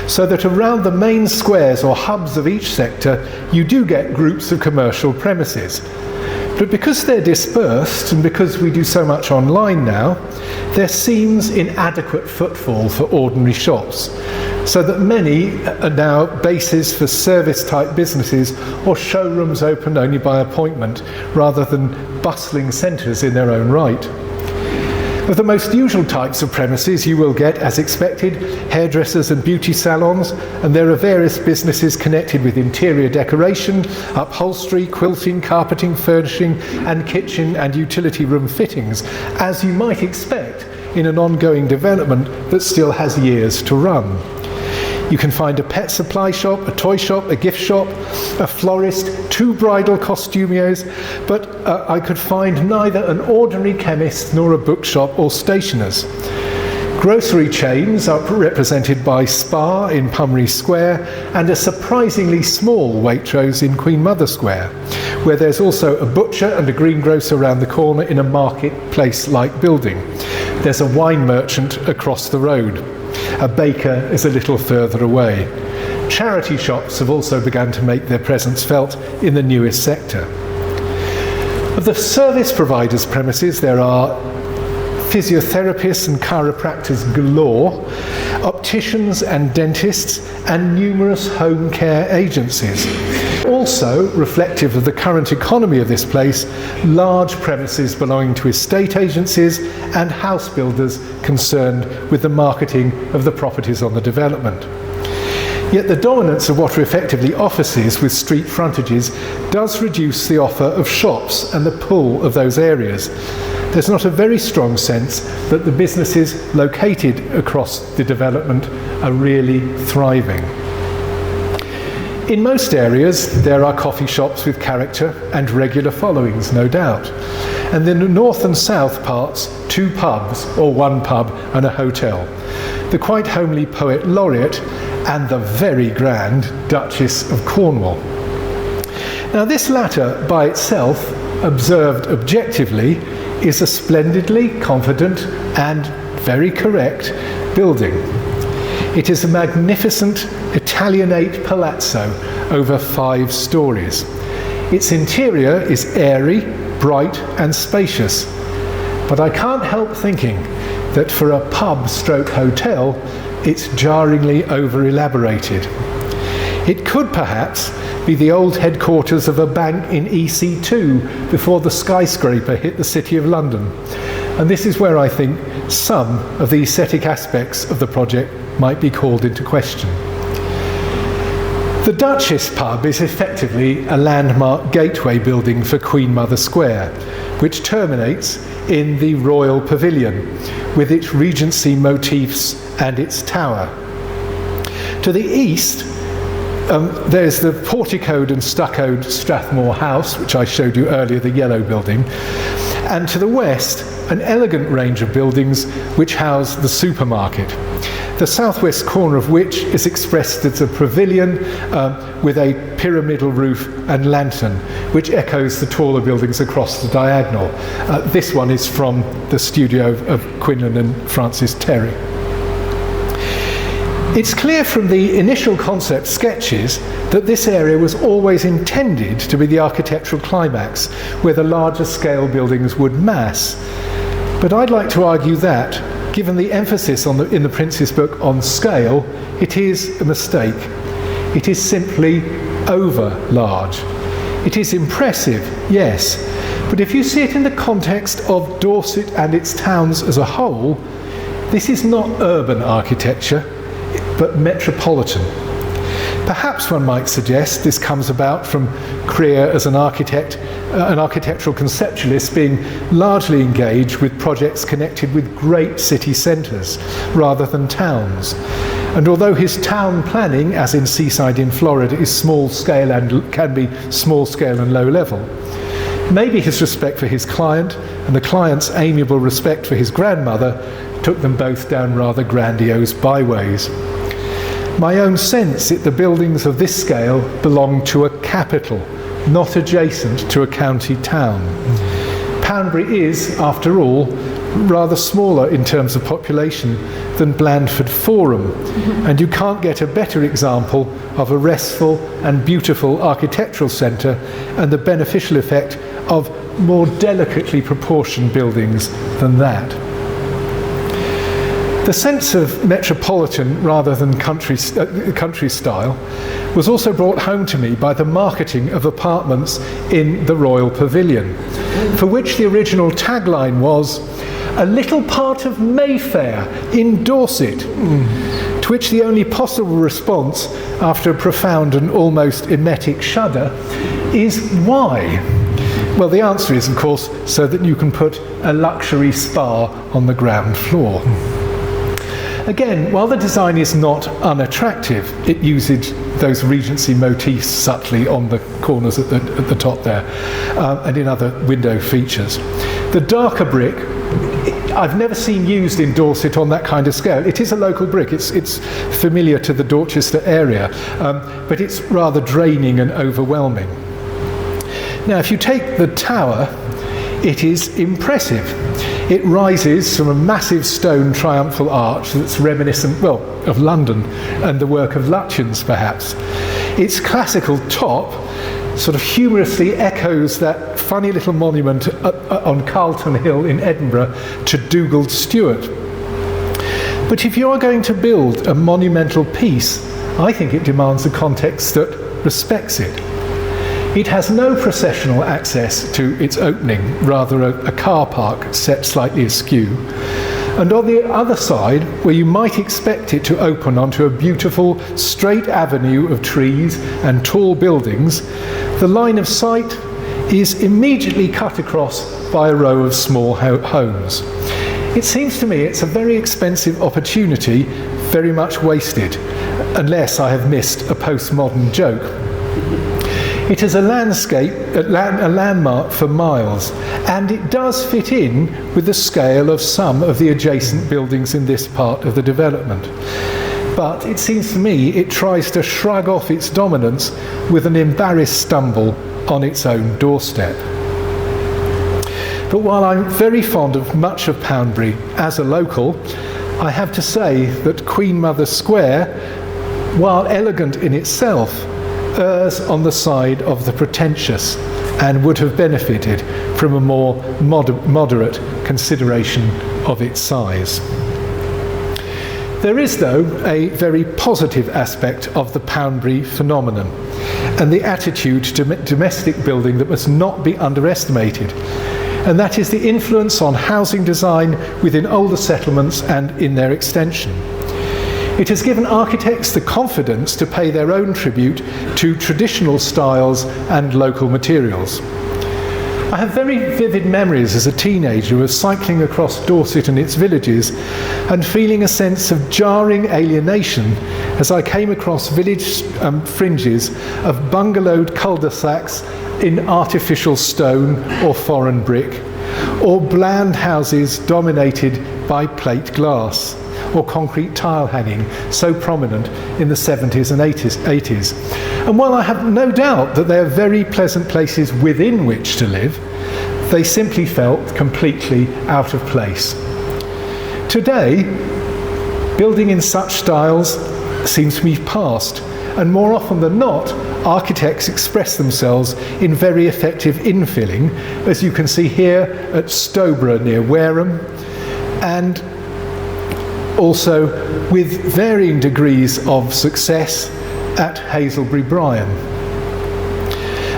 So that around the main squares or hubs of each sector, you do get groups of commercial premises. But because they're dispersed and because we do so much online now, there seems inadequate footfall for ordinary shops. so that many are now bases for service-type businesses or showrooms opened only by appointment, rather than bustling centres in their own right. Of the most usual types of premises, you will get, as expected, hairdressers and beauty salons, and there are various businesses connected with interior decoration, upholstery, quilting, carpeting, furnishing, and kitchen and utility room fittings, as you might expect in an ongoing development that still has years to run. You can find a pet supply shop, a toy shop, a gift shop, a florist, 2 bridal costumiers, but I could find neither an ordinary chemist nor a bookshop or stationer's. Grocery chains are represented by Spar in Poundbury Square and a surprisingly small Waitrose in Queen Mother Square, where there's also a butcher and a greengrocer around the corner in a marketplace-like building. There's a wine merchant across the road. A baker is a little further away. Charity shops have also begun to make their presence felt in the newest sector. Of the service providers' premises, there are physiotherapists and chiropractors galore, opticians and dentists, and numerous home care agencies. Also, reflective of the current economy of this place, large premises belonging to estate agencies and house builders concerned with the marketing of the properties on the development. Yet the dominance of what are effectively offices with street frontages does reduce the offer of shops and the pull of those areas. There's not a very strong sense that the businesses located across the development are really thriving. In most areas, there are coffee shops with character and regular followings, no doubt. And in the north and south parts, 2 pubs, or 1 pub and a hotel. The quite homely Poet Laureate and the very grand Duchess of Cornwall. Now this latter, by itself, observed objectively, is a splendidly confident and very correct building. It is a magnificent Italianate palazzo over 5 stories. Its interior is airy, bright and spacious, but I can't help thinking that for a pub/hotel, it's jarringly over-elaborated. It could perhaps be the old headquarters of a bank in EC2 before the skyscraper hit the City of London. And this is where I think some of the aesthetic aspects of the project might be called into question. The Duchess pub is effectively a landmark gateway building for Queen Mother Square, which terminates in the Royal Pavilion with its Regency motifs and its tower. To the east, there's the porticoed and stuccoed Strathmore House, which I showed you earlier, the yellow building, and to the west, an elegant range of buildings which house the supermarket, the southwest corner of which is expressed as a pavilion with a pyramidal roof and lantern, which echoes the taller buildings across the diagonal. This one is from the studio of Quinlan and Francis Terry. It's clear from the initial concept sketches that this area was always intended to be the architectural climax, where the larger scale buildings would mass. But I'd like to argue that, given the emphasis in the Prince's book on scale, it is a mistake. It is simply over large. It is impressive, yes, but if you see it in the context of Dorset and its towns as a whole, this is not urban architecture, but metropolitan. Perhaps one might suggest this comes about from Creer as an architect, an architectural conceptualist being largely engaged with projects connected with great city centres rather than towns. And although his town planning, as in Seaside in Florida, is small scale and can be small scale and low level, maybe his respect for his client and the client's amiable respect for his grandmother took them both down rather grandiose byways. My own sense that the buildings of this scale belong to a capital, not adjacent to a county town. Poundbury is, after all, rather smaller in terms of population than Blandford Forum, and you can't get a better example of a restful and beautiful architectural centre and the beneficial effect of more delicately proportioned buildings than that. The sense of metropolitan rather than country style was also brought home to me by the marketing of apartments in the Royal Pavilion, for which the original tagline was, "A little part of Mayfair in Dorset," to which the only possible response, after a profound and almost emetic shudder, is why? Well, the answer is, of course, so that you can put a luxury spa on the ground floor. Again, while the design is not unattractive, it uses those Regency motifs subtly on the corners at the top there, and in other window features. The darker brick, I've never seen used in Dorset on that kind of scale. It is a local brick, it's familiar to the Dorchester area, but it's rather draining and overwhelming. Now, if you take the tower, it is impressive. It rises from a massive stone triumphal arch that's reminiscent, well, of London and the work of Lutyens, perhaps. Its classical top sort of humorously echoes that funny little monument on Carlton Hill in Edinburgh to Dugald Stewart. But if you are going to build a monumental piece, I think it demands a context that respects it. It has no processional access to its opening, rather a car park set slightly askew. And on the other side, where you might expect it to open onto a beautiful straight avenue of trees and tall buildings, the line of sight is immediately cut across by a row of small homes. It seems to me it's a very expensive opportunity, very much wasted, unless I have missed a postmodern joke. It is a landscape, a landmark for miles, and it does fit in with the scale of some of the adjacent buildings in this part of the development. But it seems to me it tries to shrug off its dominance with an embarrassed stumble on its own doorstep. But while I'm very fond of much of Poundbury as a local, I have to say that Queen Mother Square, while elegant in itself, errs on the side of the pretentious and would have benefited from a more moderate consideration of its size. There is, though, a very positive aspect of the Poundbury phenomenon, and the attitude to domestic building that must not be underestimated, and that is the influence on housing design within older settlements and in their extension. It has given architects the confidence to pay their own tribute to traditional styles and local materials. I have very vivid memories as a teenager of cycling across Dorset and its villages and feeling a sense of jarring alienation as I came across village fringes of bungalowed cul-de-sacs in artificial stone or foreign brick, or bland houses dominated by plate glass, or concrete tile hanging, so prominent in the 70s and 80s. And while I have no doubt that they are very pleasant places within which to live, they simply felt completely out of place. Today, building in such styles seems to be past, and more often than not, architects express themselves in very effective infilling, as you can see here at Stowborough near Wareham, and also with varying degrees of success at Hazelbury Bryan.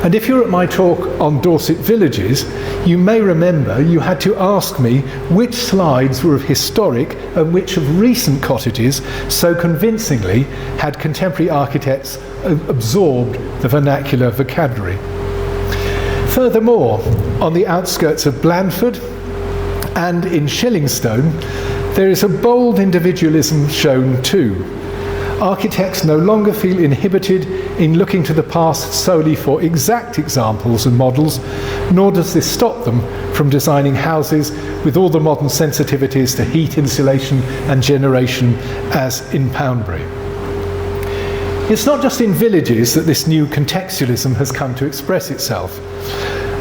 And if you're at my talk on Dorset villages, you may remember you had to ask me which slides were of historic and which of recent cottages so convincingly had contemporary architects absorbed the vernacular vocabulary. Furthermore, on the outskirts of Blandford and in Shillingstone, there is a bold individualism shown too. Architects no longer feel inhibited in looking to the past solely for exact examples and models, nor does this stop them from designing houses with all the modern sensitivities to heat, insulation and generation as in Poundbury. It's not just in villages that this new contextualism has come to express itself.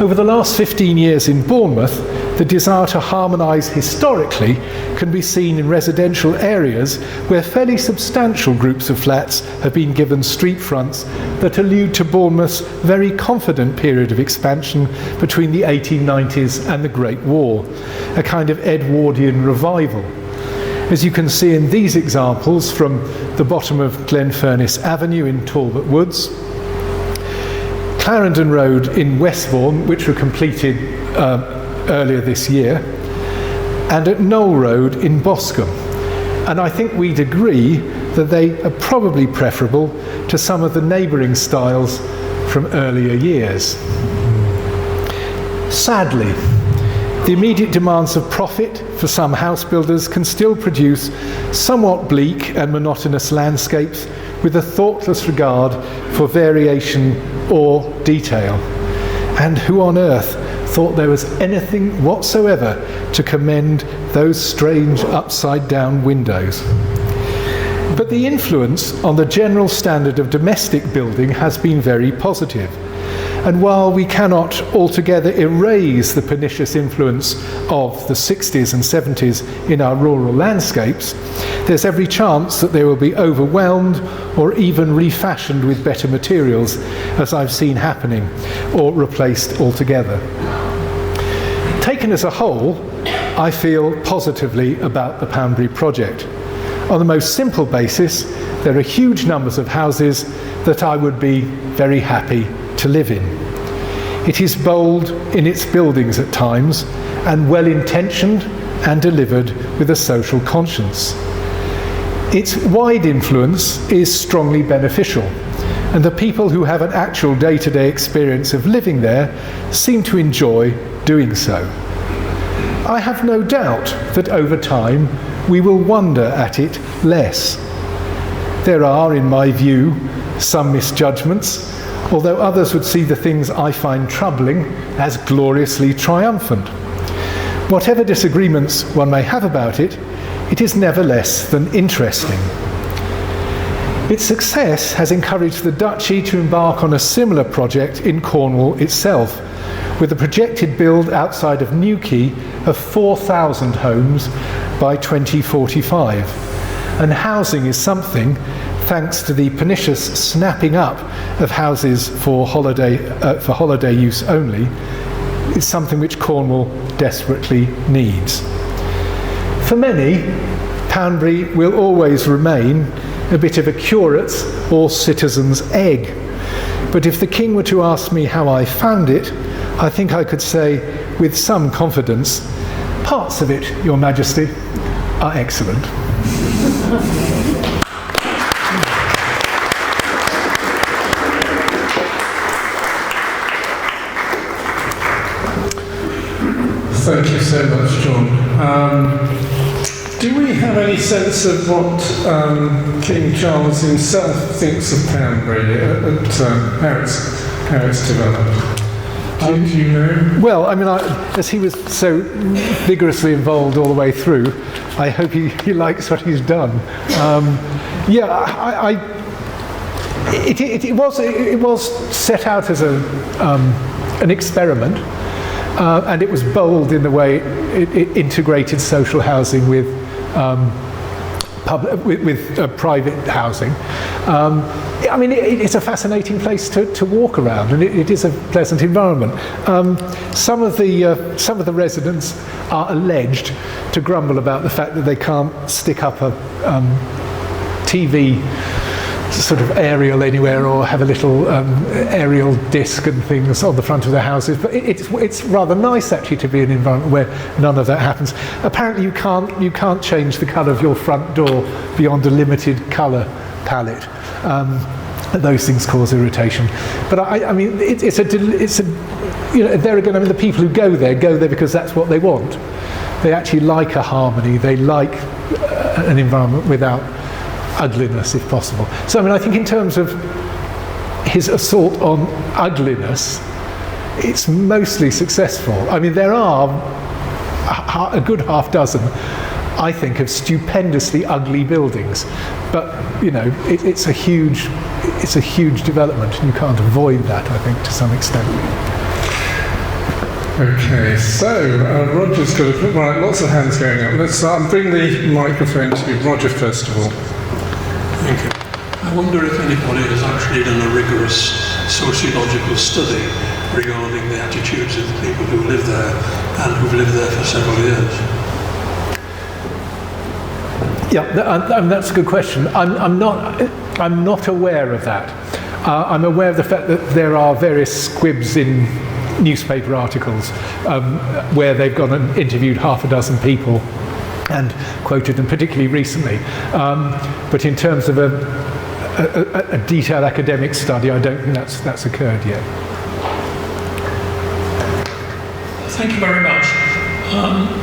Over the last 15 years in Bournemouth, the desire to harmonise historically can be seen in residential areas where fairly substantial groups of flats have been given street fronts that allude to Bournemouth's very confident period of expansion between the 1890s and the Great War, a kind of Edwardian revival. As you can see in these examples from the bottom of Glenfurniss Avenue in Talbot Woods, Clarendon Road in Westbourne, which were completed earlier this year, and at Knoll Road in Boscombe. And I think we'd agree that they are probably preferable to some of the neighbouring styles from earlier years. Sadly, the immediate demands of profit for some house builders can still produce somewhat bleak and monotonous landscapes with a thoughtless regard for variation or detail. And who on earth thought there was anything whatsoever to commend those strange upside-down windows? But the influence on the general standard of domestic building has been very positive. And while we cannot altogether erase the pernicious influence of the 60s and 70s in our rural landscapes, there's every chance that they will be overwhelmed or even refashioned with better materials, as I've seen happening, or replaced altogether. Taken as a whole, I feel positively about the Poundbury project. On the most simple basis, there are huge numbers of houses that I would be very happy to live in. It is bold in its buildings at times, and well-intentioned and delivered with a social conscience. Its wide influence is strongly beneficial, and the people who have an actual day-to-day experience of living there seem to enjoy doing so. I have no doubt that over time we will wonder at it less. There are, in my view, some misjudgments, although others would see the things I find troubling as gloriously triumphant. Whatever disagreements one may have about it, it is never less than interesting. Its success has encouraged the Duchy to embark on a similar project in Cornwall itself, with a projected build outside of Newquay of 4,000 homes by 2045. And housing is something, thanks to the pernicious snapping up of houses for holiday use only, is something which Cornwall desperately needs. For many, Poundbury will always remain a bit of a curate's or citizen's egg. But if the King were to ask me how I found it, I think I could say with some confidence, parts of it, Your Majesty, are excellent. Thank you so much, John. Do we have any sense of what King Charles himself thinks of Poundbury, how it's developed? Do you know? Well, I mean, as he was so vigorously involved all the way through, I hope he likes what he's done. It was set out as an experiment, and it was bold in the way it integrated social housing with private housing. I mean, it's a fascinating place to walk around, and it is a pleasant environment. Some of the residents are alleged to grumble about the fact that they can't stick up a TV sort of aerial anywhere, or have a little aerial disc and things on the front of their houses. But it's rather nice actually to be in an environment where none of that happens. Apparently you can't change the colour of your front door beyond a limited colour palette. Those things cause irritation. But I mean, it's a there again, I mean, the people who go there because that's what they want. They actually like a harmony. They like an environment without ugliness, if possible. So, I mean, I think in terms of his assault on ugliness, it's mostly successful. I mean, there are a good half dozen, I think, of stupendously ugly buildings, but you know, it's a huge development, and you can't avoid that, I think, to some extent. Okay, so Roger's got lots of hands going up. Let's bring the microphone to Roger first of all. Thank you. I wonder if anybody has actually done a rigorous sociological study regarding the attitudes of the people who live there and who've lived there for several years. Yeah, and that's a good question. I'm not aware of that. I'm aware of the fact that there are various squibs in newspaper articles where they've gone and interviewed half a dozen people and quoted them, particularly recently. But in terms of a detailed academic study, I don't think that's occurred yet. Thank you very much.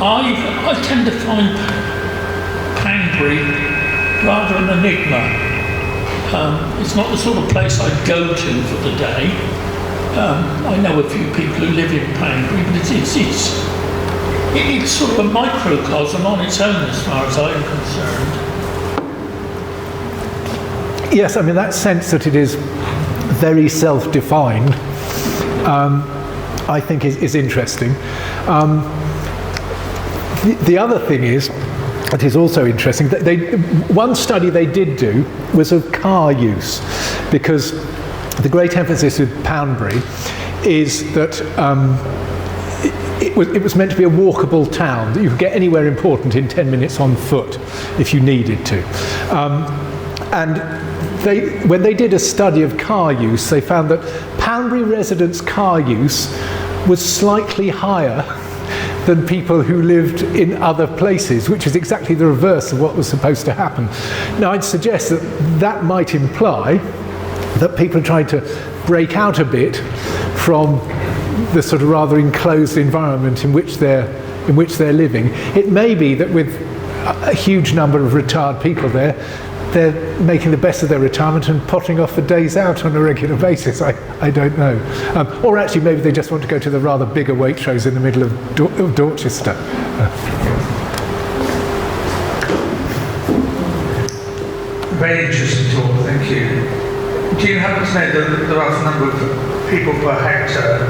I tend to find Poundbury rather an enigma. It's not the sort of place I'd go to for the day. I know a few people who live in Poundbury, but it's sort of a microcosm on its own as far as I'm concerned. Yes, I mean, that sense that it is very self-defined, I think is interesting. The other thing is, it is also interesting, that one study they did do was of car use, because the great emphasis with Poundbury is that it was meant to be a walkable town, that you could get anywhere important in 10 minutes on foot if you needed to. And when they did a study of car use, they found that Poundbury residents' car use was slightly higher than people who lived in other places, which is exactly the reverse of what was supposed to happen. Now, I'd suggest that that might imply that people are trying to break out a bit from the sort of rather enclosed environment in which they're living. It may be that with a huge number of retired people there, they're making the best of their retirement and potting off for days out on a regular basis. I don't know. Or actually, maybe they just want to go to the rather bigger Waitrose in the middle of Dorchester. Very interesting talk, thank you. Do you happen to know the rough number of people per hectare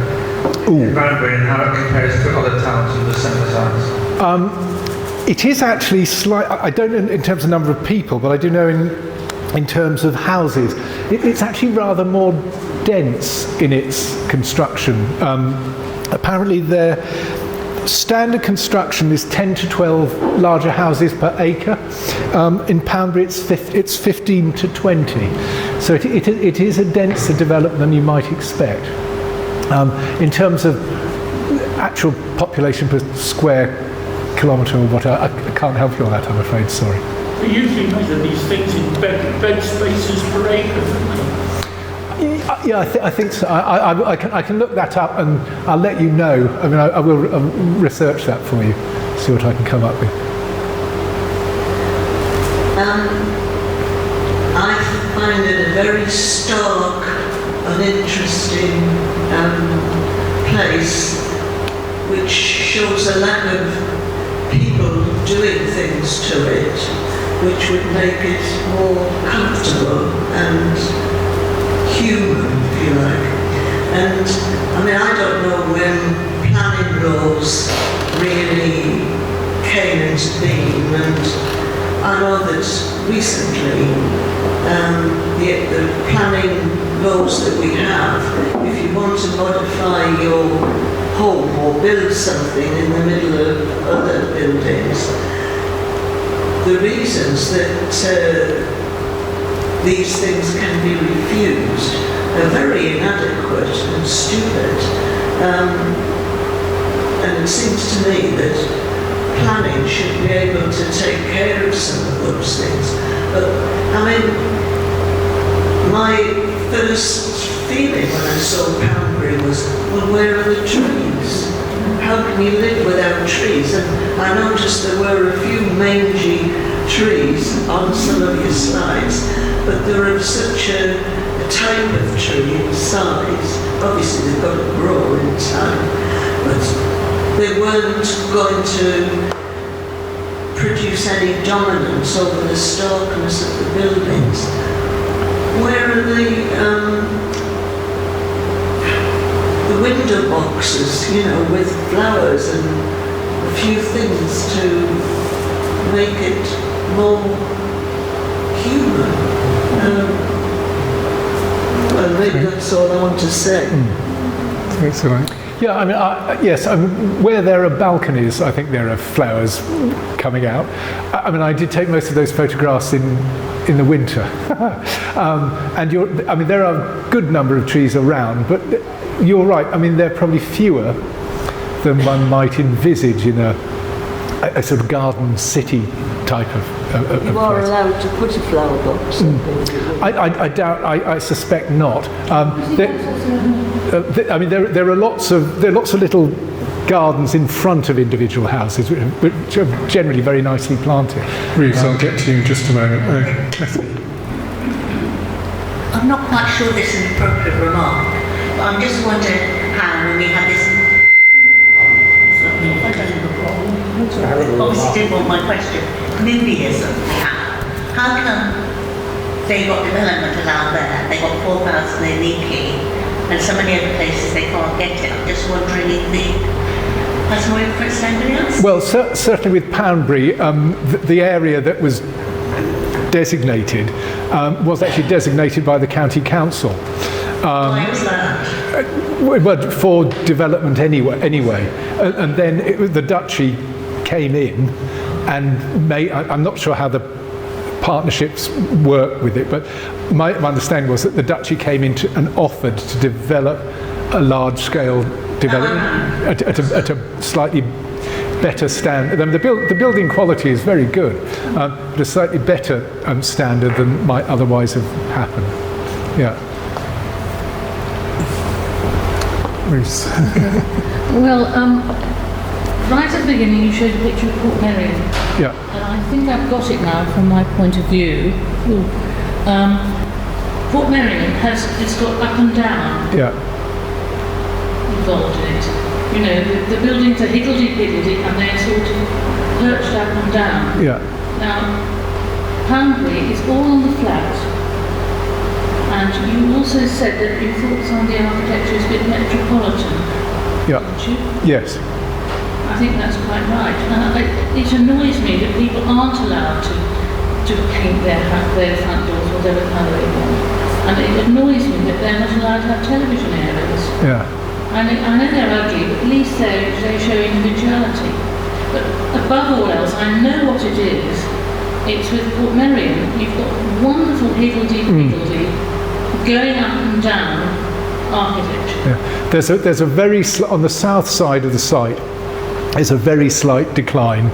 in Poundbury and how it compares to other towns of the similar size? It is actually I don't know in terms of number of people, but I do know in terms of houses. It's actually rather more dense in its construction. Apparently their standard construction is 10 to 12 larger houses per acre. In Poundbury it's 15 to 20. So it is a denser development than you might expect. In terms of actual population per square kilometre or whatever, I can't help you on that, I'm afraid, sorry. They usually measure these things in bed spaces per acre, don't they? Yeah, I think so. I can look that up and I'll let you know. I mean, I will research that for you, see what I can come up with. I find it a very stark and interesting place, which shows a lack of people doing things to it, which would make it more comfortable and human, if you like. And I mean, I don't know when planning laws really came into being, and I know that recently the planning laws that we have, if you want to modify your home or build something in the middle of other buildings, the reasons that these things can be refused are very inadequate and stupid. And it seems to me that planning should be able to take care of some of those things. But I mean, my first feeling when I saw Poundbury was, well, where are the trees? How can you live without trees? And I noticed there were a few mangy trees on some of your slides, but they're of such a type of tree and size. Obviously they've got to grow in time, but they weren't going to produce any dominance over the starkness of the buildings. Where are the window boxes, you know, with flowers and a few things to make it more human? Well, maybe that's all I want to say. That's all right. Yeah, I mean, yes, where there are balconies, I think there are flowers coming out. I mean, I did take most of those photographs in the winter. And I mean, there are a good number of trees around, but you're right. I mean, they're probably fewer than one might envisage in a sort of garden city type of You are place. allowed to put a flower box. I doubt. I suspect not. I mean, there are lots of little gardens in front of individual houses, which are generally very nicely planted. Reeves, I'll get to you in just a moment. I'm not quite sure this is an appropriate remark, but I'm just wondering how, when we had this. Obviously didn't want my question. NIMBYism, how come they got development allowed there, they got 4,000 in Leaky, and so many other places they can't get it? I'm just wondering if has more influence than anybody else? Well, certainly with Poundbury, the area that was designated was actually designated by the county council. Why was that? Well, for development anyway. And then the Duchy came in and I'm not sure how the partnerships work with it, but my understanding was that the Duchy came in and offered to develop a large-scale development at a slightly better standard. The building quality is very good, but a slightly better standard than might otherwise have happened. Yeah. Ruth. Well, right at the beginning you showed a picture of Portmeirion. Yeah. And I think I've got it now from my point of view. Portmeirion it's got up and down involved in it. You know, the buildings are higgledy-piggledy and they're sort of perched up and down. Yeah. Now, Poundbury is all on the flat. And you also said that you thought some of the architecture is a bit metropolitan. Yeah. Didn't you? Yes. I think that's quite right. And it annoys me that people aren't allowed to paint their front doors whatever colour they want. And it annoys me that they're not allowed to have television areas. Yeah. I know they're ugly, but at least they show individuality. But above all else, I know what it is. It's with Portmeirion. You've got wonderful higgledy-piggledy going up and down architecture. Yeah. There's a very on the south side of the site. There's a very slight decline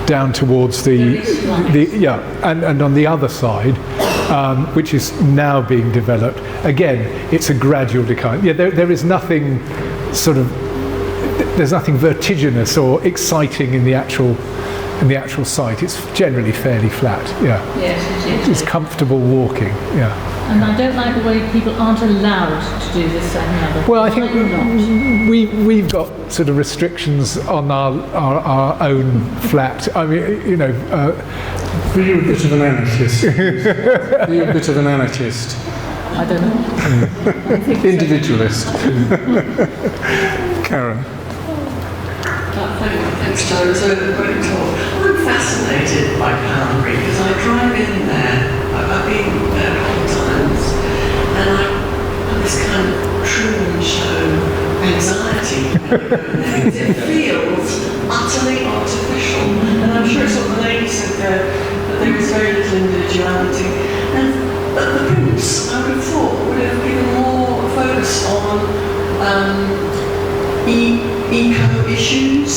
down towards the and on the other side, which is now being developed. Again, it's a gradual decline. Yeah, there is nothing there's nothing vertiginous or exciting in the actual site. It's generally fairly flat. Yeah. Yes, it is. It's comfortable walking. Yeah. And I don't like the way people aren't allowed to do this and the other. Well, I think we've got sort of restrictions on our own flat. I mean, you know. Are you a bit of an anarchist? Are you a bit of an anarchist? I don't know. Individualist. Karen. Thanks, Joe. It's a great talk. I'm fascinated by Poundbury because I drive in there. I've been there a couple of times, and I have this kind of Truman Show anxiety. It feels utterly artificial, and I'm sure it's what the lady said there, that there is very little individuality. But the Prince, I would have thought, would have given more focus on eco issues,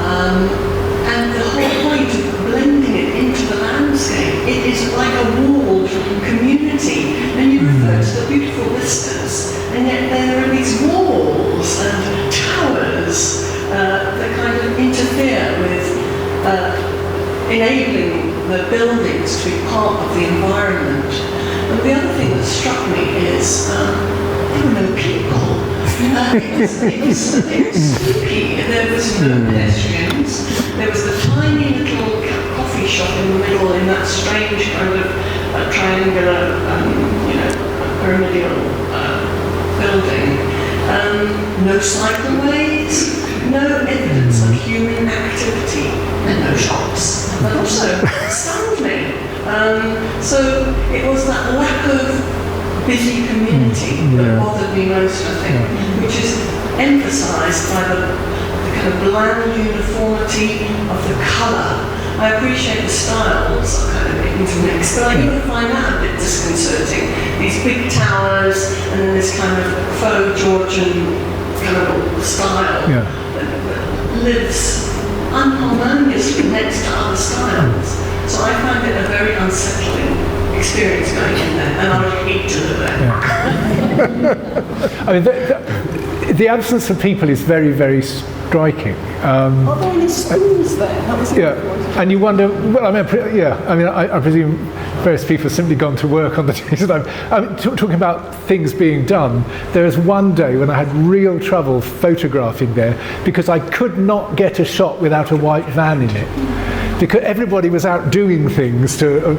and the whole point of blending it into the landscape. It is like a walled community, and you refer to the beautiful vistas, and yet there are these walls and towers that kind of interfere with enabling the buildings to be part of the environment. And the other thing that struck me is there were no people. It was spooky. There was no pedestrians. There was the tiny little coffee shop in the middle in that strange kind of triangular, pyramidal building. No cycleways, no evidence of human activity, and no shops. But also stunned me. So it was that lack of busy community that bothered me most, I think, which is emphasised by the kind of bland uniformity of the colour. I appreciate the styles, I'm kind of getting to mix, but I even find that a bit disconcerting. These big towers and then this kind of faux Georgian kind of style that lives unharmoniously next to other styles. So I find it a very unsettling experience going in there, and I would hate to live there. I mean, the absence of people is very, very striking. Are there any schools there? That was and you wonder, well, I presume various people have simply gone to work on the days that I'm talking about things being done. There was one day when I had real trouble photographing there because I could not get a shot without a white van in it. Because everybody was out doing things to,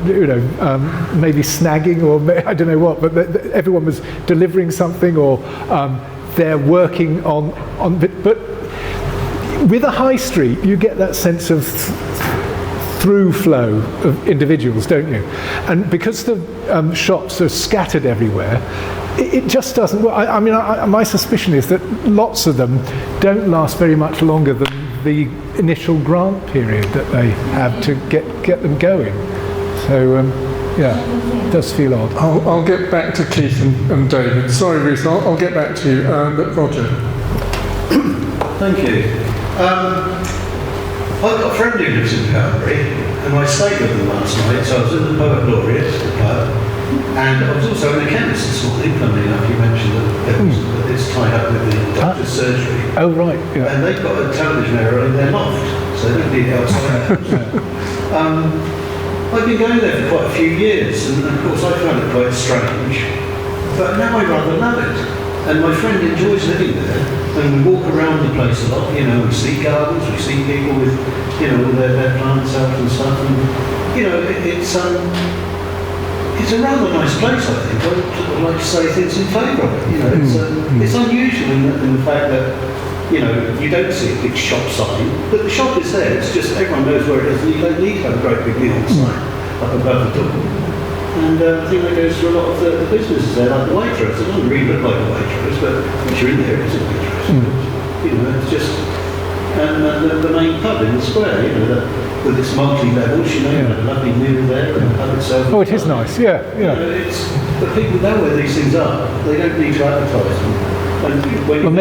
maybe snagging or I don't know what, but everyone was delivering something or they're working on. But with a high street, you get that sense of through flow of individuals, don't you? And because the shops are scattered everywhere, it just doesn't work. My suspicion is that lots of them don't last very much longer than the initial grant period that they have to get them going. So, it does feel odd. I'll get back to Keith and David. Sorry, Ruth, I'll get back to you. But Roger. Thank you. I've got a friend who lives in Poundbury, and I stayed with them last night. So I was in the Poet Laureate club, and I was also in the chemist this morning. Funnily enough, you mentioned that it's tied up with the doctor's surgery. Oh, right. Yeah. And they've got a television error in their loft, so they don't need it outside. I've been going there for quite a few years, and of course I found it quite strange. But now I rather love it. And my friend enjoys living there, and we walk around the place a lot, we see gardens, we see people with, all their plants out and stuff, and, it's a rather nice place, I think. I'd like to say things in favour of it, it's unusual in the fact that, you don't see a big shop sign, but the shop is there, it's just everyone knows where it is, and you don't need to have a great big neon sign up above the door. And I think that goes through a lot of the businesses there, like the Waitrose. It doesn't really look like a Waitrose, but once you're in there, it's a Waitrose. It's just, and the main pub in the square, with its multi-levels, a lovely meal there, and the pub itself. Oh, it is nice, yeah. But people know where these things are. They don't need to advertise them. And when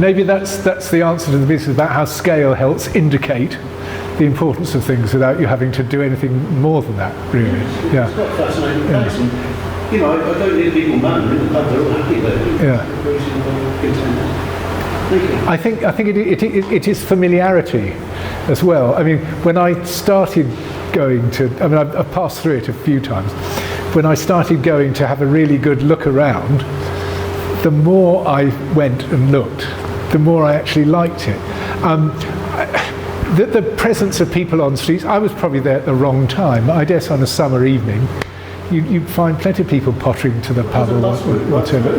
maybe that's the answer to the business about how scale helps indicate the importance of things without you having to do anything more than that, really. It's quite a fascinating place. And, I don't need people moaning in the pub, they're all happy there. Thank you. I think it is familiarity as well. I mean, when I started going to, I've passed through it a few times. When I started going to have a really good look around, the more I went and looked, the more I actually liked it. The presence of people on streets, I was probably there at the wrong time. I guess on a summer evening, you'd find plenty of people pottering to the pub or whatever.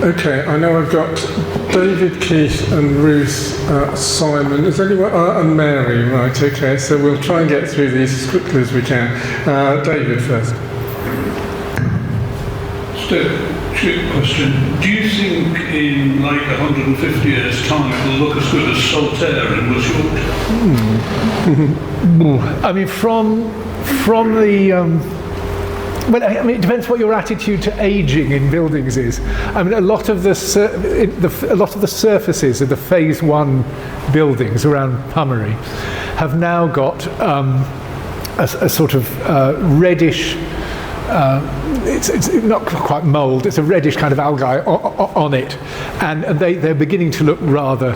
Okay, I know I've got David, Keith and Ruth, Simon. Is anyone, and Mary, right, okay, so we'll try and get through these as quickly as we can. David first. Quick question. Do you think in like 150 years' time it will look as good as Solitaire in West Yorkshire? I mean, from the it depends what your attitude to ageing in buildings is. I mean, a lot of the surfaces of the Phase 1 buildings around Poundbury have now got a sort of reddish. It's not quite mould, it's a reddish kind of algae on it, and they're beginning to look rather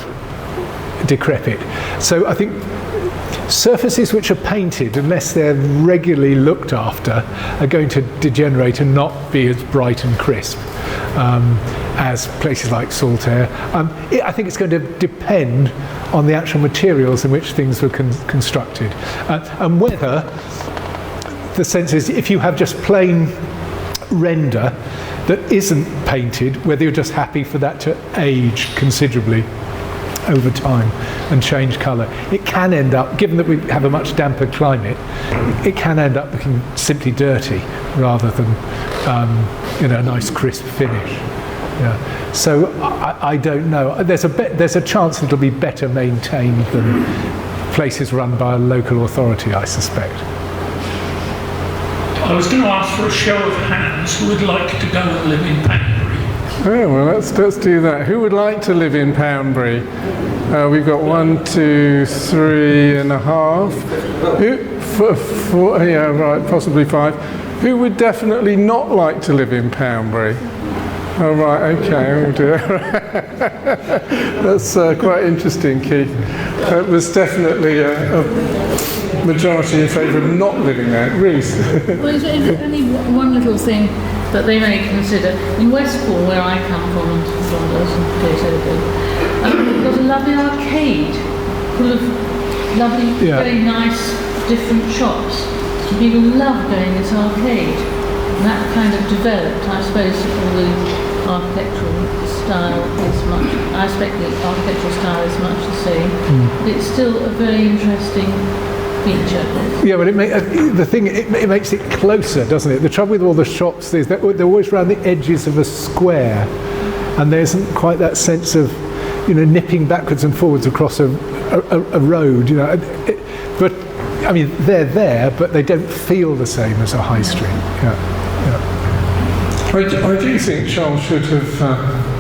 decrepit. So I think surfaces which are painted, unless they're regularly looked after, are going to degenerate and not be as bright and crisp as places like Saltaire. I think it's going to depend on the actual materials in which things were constructed, and whether the sense is, if you have just plain render that isn't painted, whether you're just happy for that to age considerably over time and change colour. It can end up, given that we have a much damper climate, it can end up looking simply dirty rather than a nice crisp finish. Yeah. So I don't know. There's a chance it'll be better maintained than places run by a local authority, I suspect. I was going to ask for a show of hands who would like to go and live in Poundbury. Oh, well, let's do that. Who would like to live in Poundbury? We've got 1, 2, 3.5. Four, yeah, right, possibly 5. Who would definitely not like to live in Poundbury? Oh, right, okay, we'll do it. That's quite interesting, Keith. It was definitely a majority in favour of not living there. Reece? Well, is there only one little thing that they may consider? In Westbourne, where I come from, and we've got a lovely arcade full of lovely, very nice, different shops. And people love going to this arcade. And that kind of developed, I suppose, all the architectural style is much, I expect the architectural style is much the same, but it's still a very interesting feature. Yeah, but it makes it closer, doesn't it? The trouble with all the shops is that they're always around the edges of a square, and there isn't quite that sense of, nipping backwards and forwards across a road, but I mean, they're there, but they don't feel the same as a high street. Yeah. I do think Charles should have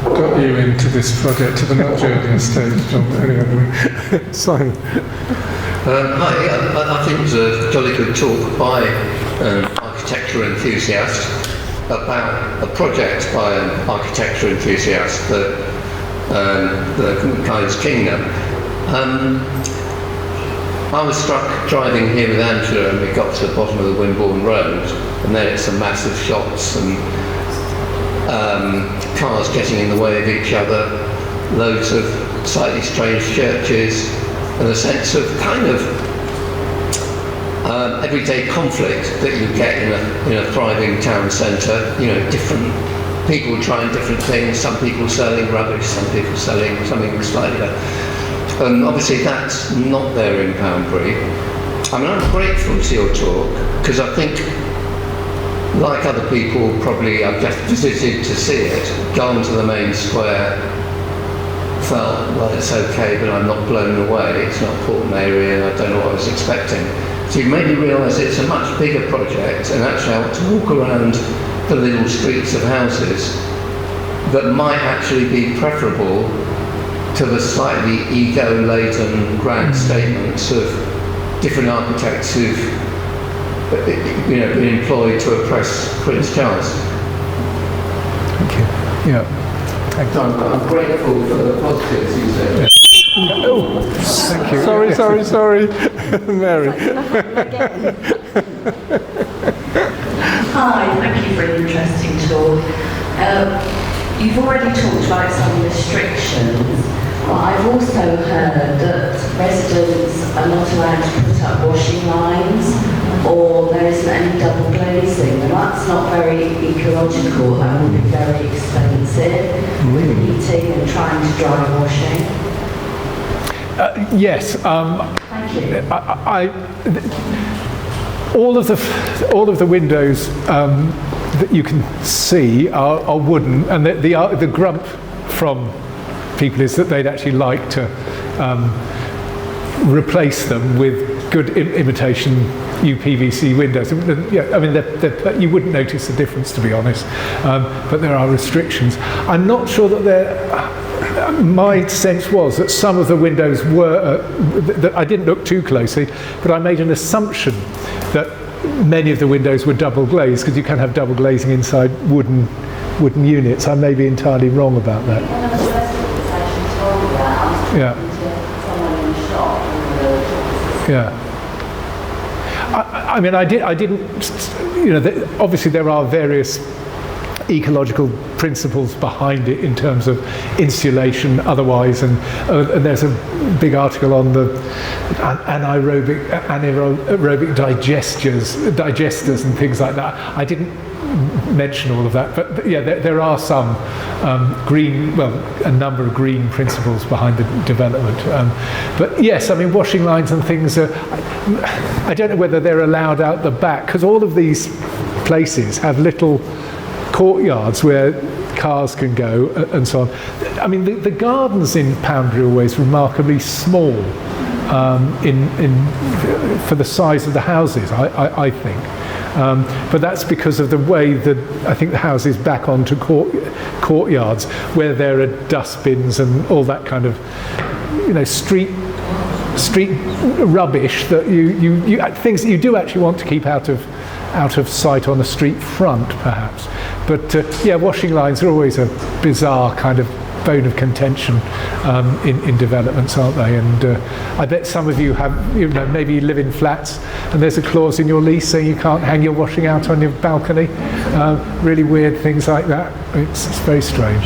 got you into this project at a much earlier stage, John. Anyway, Simon. Hi, I think it was a jolly good talk by an architectural enthusiast about a project by an architectural enthusiast, the Kai's Kingdom. I was struck driving here with Angela, and we got to the bottom of the Wimborne Road, and then it's some massive shops and cars getting in the way of each other, loads of slightly strange churches, and a sense of kind of everyday conflict that you get in a thriving town centre. Different people trying different things, some people selling rubbish, some people selling something slightly better. And obviously that's not there in Poundbury. I mean, I'm grateful to your talk, because I think, like other people, probably I've just visited to see it, gone to the main square, felt, well, it's okay, but I'm not blown away. It's not Portland area, and I don't know what I was expecting. So you made me realise it's a much bigger project, and actually I want to walk around the little streets of houses that might actually be preferable to the slightly ego-laden grand statements of different architects who've been employed to oppress Prince Charles. Thank you. Yeah. Thank you. I'm grateful for the positives you said. Yeah. Oh, thank you. Sorry, Mary. Hi, thank you for an interesting talk. You've already talked about some restrictions. Well, I've also heard that residents are not allowed to put up washing lines, or there isn't any double glazing, and that's not very ecological. That would be very expensive with heating and trying to dry washing. Yes. Thank you. All of the windows that you can see are wooden, and the grump from people is that they'd actually like to replace them with good imitation UPVC windows. Yeah, I mean, you wouldn't notice the difference, to be honest, but there are restrictions. I'm not sure that my sense was that some of the windows were, that I didn't look too closely, but I made an assumption that many of the windows were double glazed, because you can have double glazing inside wooden units. I may be entirely wrong about that. Yeah. Yeah. I mean, I didn't, obviously there are various ecological principles behind it in terms of insulation otherwise, and there's a big article on the anaerobic digesters and things like that. I didn't mention all of that. But yeah, there are some a number of green principles behind the development. But yes, I mean, washing lines and things are, I don't know whether they're allowed out the back, because all of these places have little courtyards where cars can go and so on. I mean, the gardens in Poundbury are always remarkably small for the size of the houses, I think. But that's because of the way that I think the houses back onto courtyards, where there are dustbins and all that kind of, street rubbish that you things that you do actually want to keep out of sight on the street front, perhaps. But yeah, washing lines are always a bizarre kind of bone of contention in developments, aren't they? And I bet some of you have, maybe you live in flats and there's a clause in your lease saying you can't hang your washing out on your balcony. Really weird things like that. It's very strange.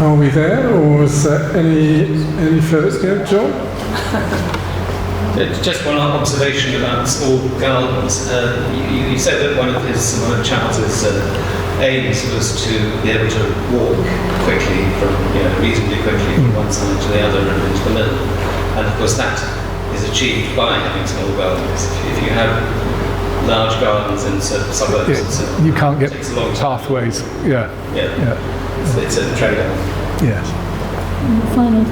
Are we there, or is there any further? Yeah, John? Just one observation about small gardens. You said that one of Charles's aims was to be able to walk quickly reasonably quickly from one side to the other and into the middle. And of course that is achieved by having small gardens. If you have large gardens in suburbs, you can't get pathways. Yeah. It's a trade-off. Yes. Final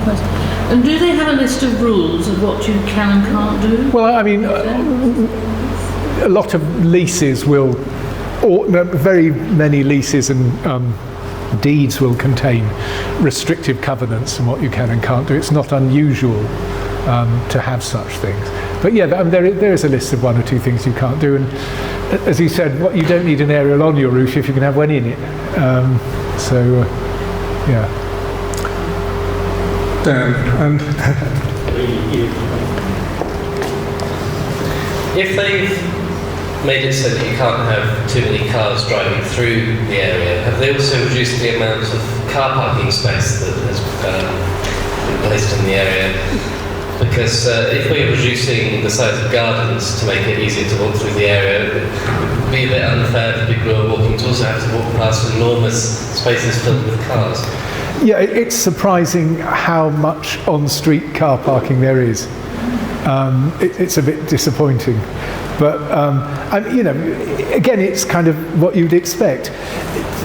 question. And do they have a list of rules of what you can and can't do? Well, I mean, a lot of leases will, very many leases and deeds will contain restrictive covenants on what you can and can't do. It's not unusual to have such things. But yeah, there is a list of one or two things you can't do. And as you said, you don't need an aerial on your roof if you can have one in it. Yeah. Dan, and if they've made it so that you can't have too many cars driving through the area, have they also reduced the amount of car parking space that has been placed in the area? Because if we're reducing the size of gardens to make it easier to walk through the area, it would be a bit unfair for people who are walking to also have to walk past enormous spaces filled with cars. Yeah, it's surprising how much on-street car parking there is. It's a bit disappointing. But, again, it's kind of what you'd expect.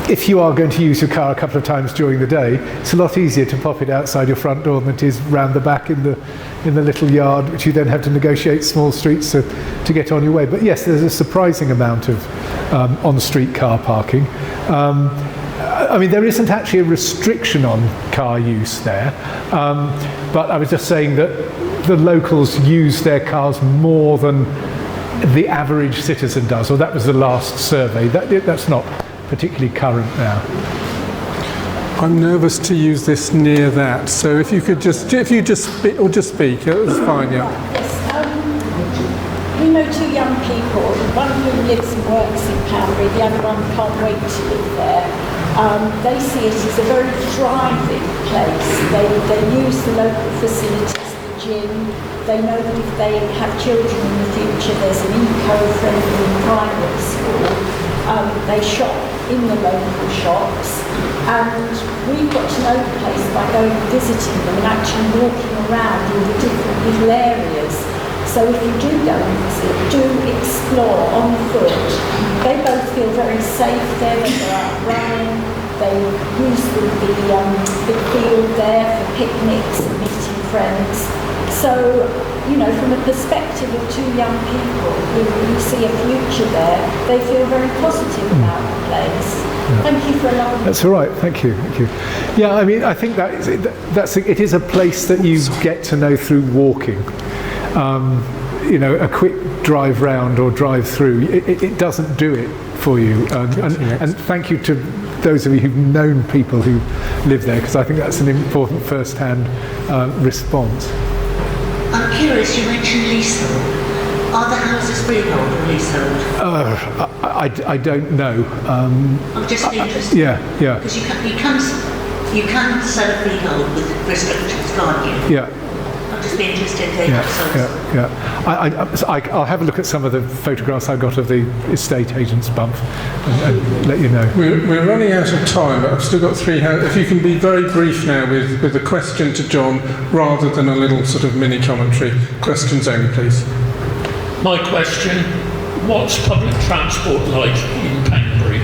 If you are going to use your car a couple of times during the day, it's a lot easier to pop it outside your front door than it is round the back in the little yard, which you then have to negotiate small streets to get on your way. But yes, there's a surprising amount of on-street car parking. I mean, there isn't actually a restriction on car use there, but I was just saying that the locals use their cars more than the average citizen does, or that was the last survey. That's not particularly current now. I'm nervous to use this near that, so if you just speak, it's fine, yeah. Yes, we know two young people, one who lives and works in Poundbury, the other one can't wait to live there. They see it as a very thriving place. They use the local facilities, the gym. They know that if they have children in the future, there's an eco-friendly private school. They shop in the local shops, and we've got to know the place by going and visiting them and actually walking around in the different little areas. So if you do go and visit, do explore on foot. They both feel very safe there when they're out running. They use the big field there for picnics and meeting friends. So, from the perspective of two young people who see a future there, they feel very positive about the place. Yeah. Thank you for allowing me. That's all right. Thank you. Yeah, I mean, I think it is a place that you get to know through walking. A quick drive round or drive through, it doesn't do it for you. And thank you to those of you who've known people who live there, because I think that's an important first-hand response. I'm curious, you mentioned leasehold. Are the houses freehold or leasehold? I don't know. I'm just interested. Yeah. Because you can sell a freehold with restrictions, can't you? Yeah. I'm just be interested to hear I'll have a look at some of the photographs I got of the estate agent's bump and let you know. We're running out of time, but I've still got 3 hands. If you can be very brief now with a question to John rather than a little sort of mini commentary. Questions only, please. My question, what's public transport like in Poundbury?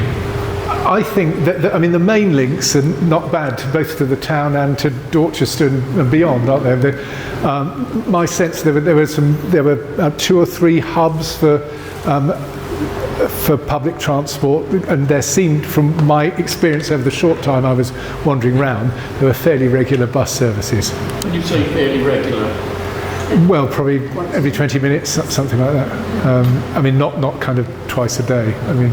I think that, I mean, the main links are not bad, both to the town and to Dorchester and beyond, aren't there? My sense there were 2 or 3 hubs for public transport, and there seemed, from my experience over the short time I was wandering round, there were fairly regular bus services. When you say fairly regular? Well, probably every 20 minutes, something like that. I mean, not kind of twice a day. I mean.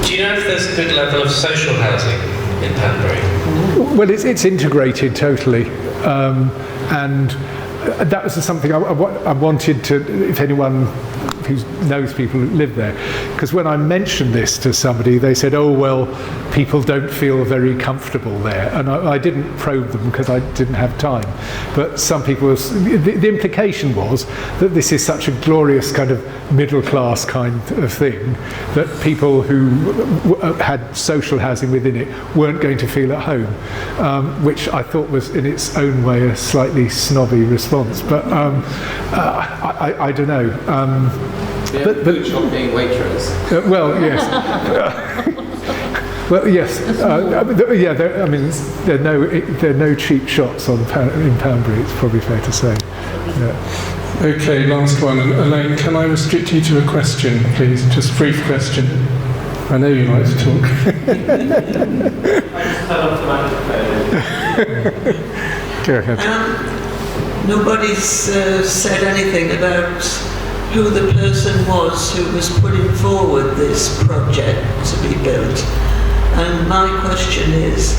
Do you know if there's a good level of social housing in Poundbury? Well, it's integrated totally, and that was something I wanted to, if anyone who knows people who live there, because when I mentioned this to somebody, they said, oh, well, people don't feel very comfortable there. And I didn't probe them because I didn't have time. But some people, the implication was that this is such a glorious kind of middle class kind of thing that people who had social housing within it weren't going to feel at home, which I thought was in its own way a slightly snobby response. But I don't know. But shop being waitress. Well, yes. Well, yes. I mean, there are no cheap shots in Poundbury. It's probably fair to say. Yeah. Okay, last one. Elaine, can I restrict you to a question, please? Just a brief question. I know you like to talk. Go ahead. Nobody's said anything about who the person was who was putting forward this project to be built. And my question is,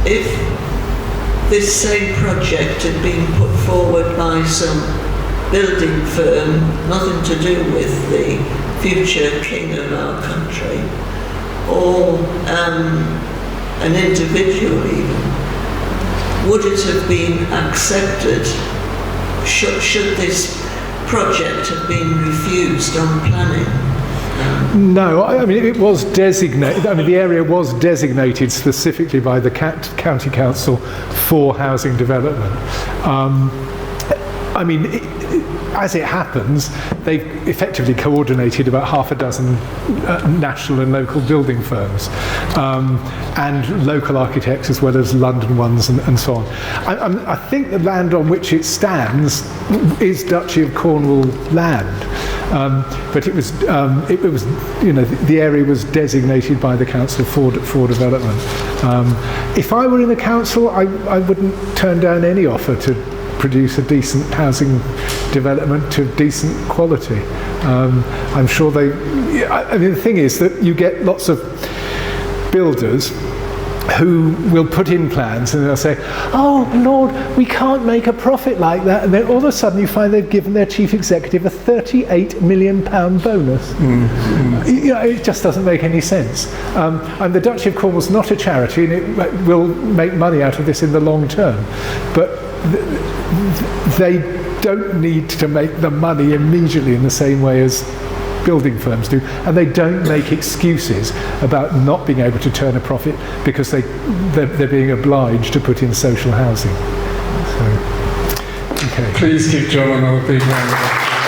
if this same project had been put forward by some building firm, nothing to do with the future king of our country, or an individual even, would it have been accepted? Should this project have been refused on planning? No, I mean, it was designated, I mean, the area was designated specifically by the county council for housing development. I mean, as it happens, they've effectively coordinated about half a dozen national and local building firms, and local architects as well as London ones and so on. I think the land on which it stands is Duchy of Cornwall land, but it was you know, the area was designated by the council for development. If I were in the council, I wouldn't turn down any offer to produce a decent housing development to decent quality. I'm sure I mean, the thing is that you get lots of builders who will put in plans and they'll say, oh Lord, we can't make a profit like that, and then all of a sudden you find they've given their chief executive a £38 million bonus. You know, it just doesn't make any sense. And the Duchy of Cornwall is not a charity, and it will make money out of this in the long term, but they don't need to make the money immediately in the same way as building firms do, and they don't make excuses about not being able to turn a profit because they're being obliged to put in social housing. So, okay. Please give John another big round of applause.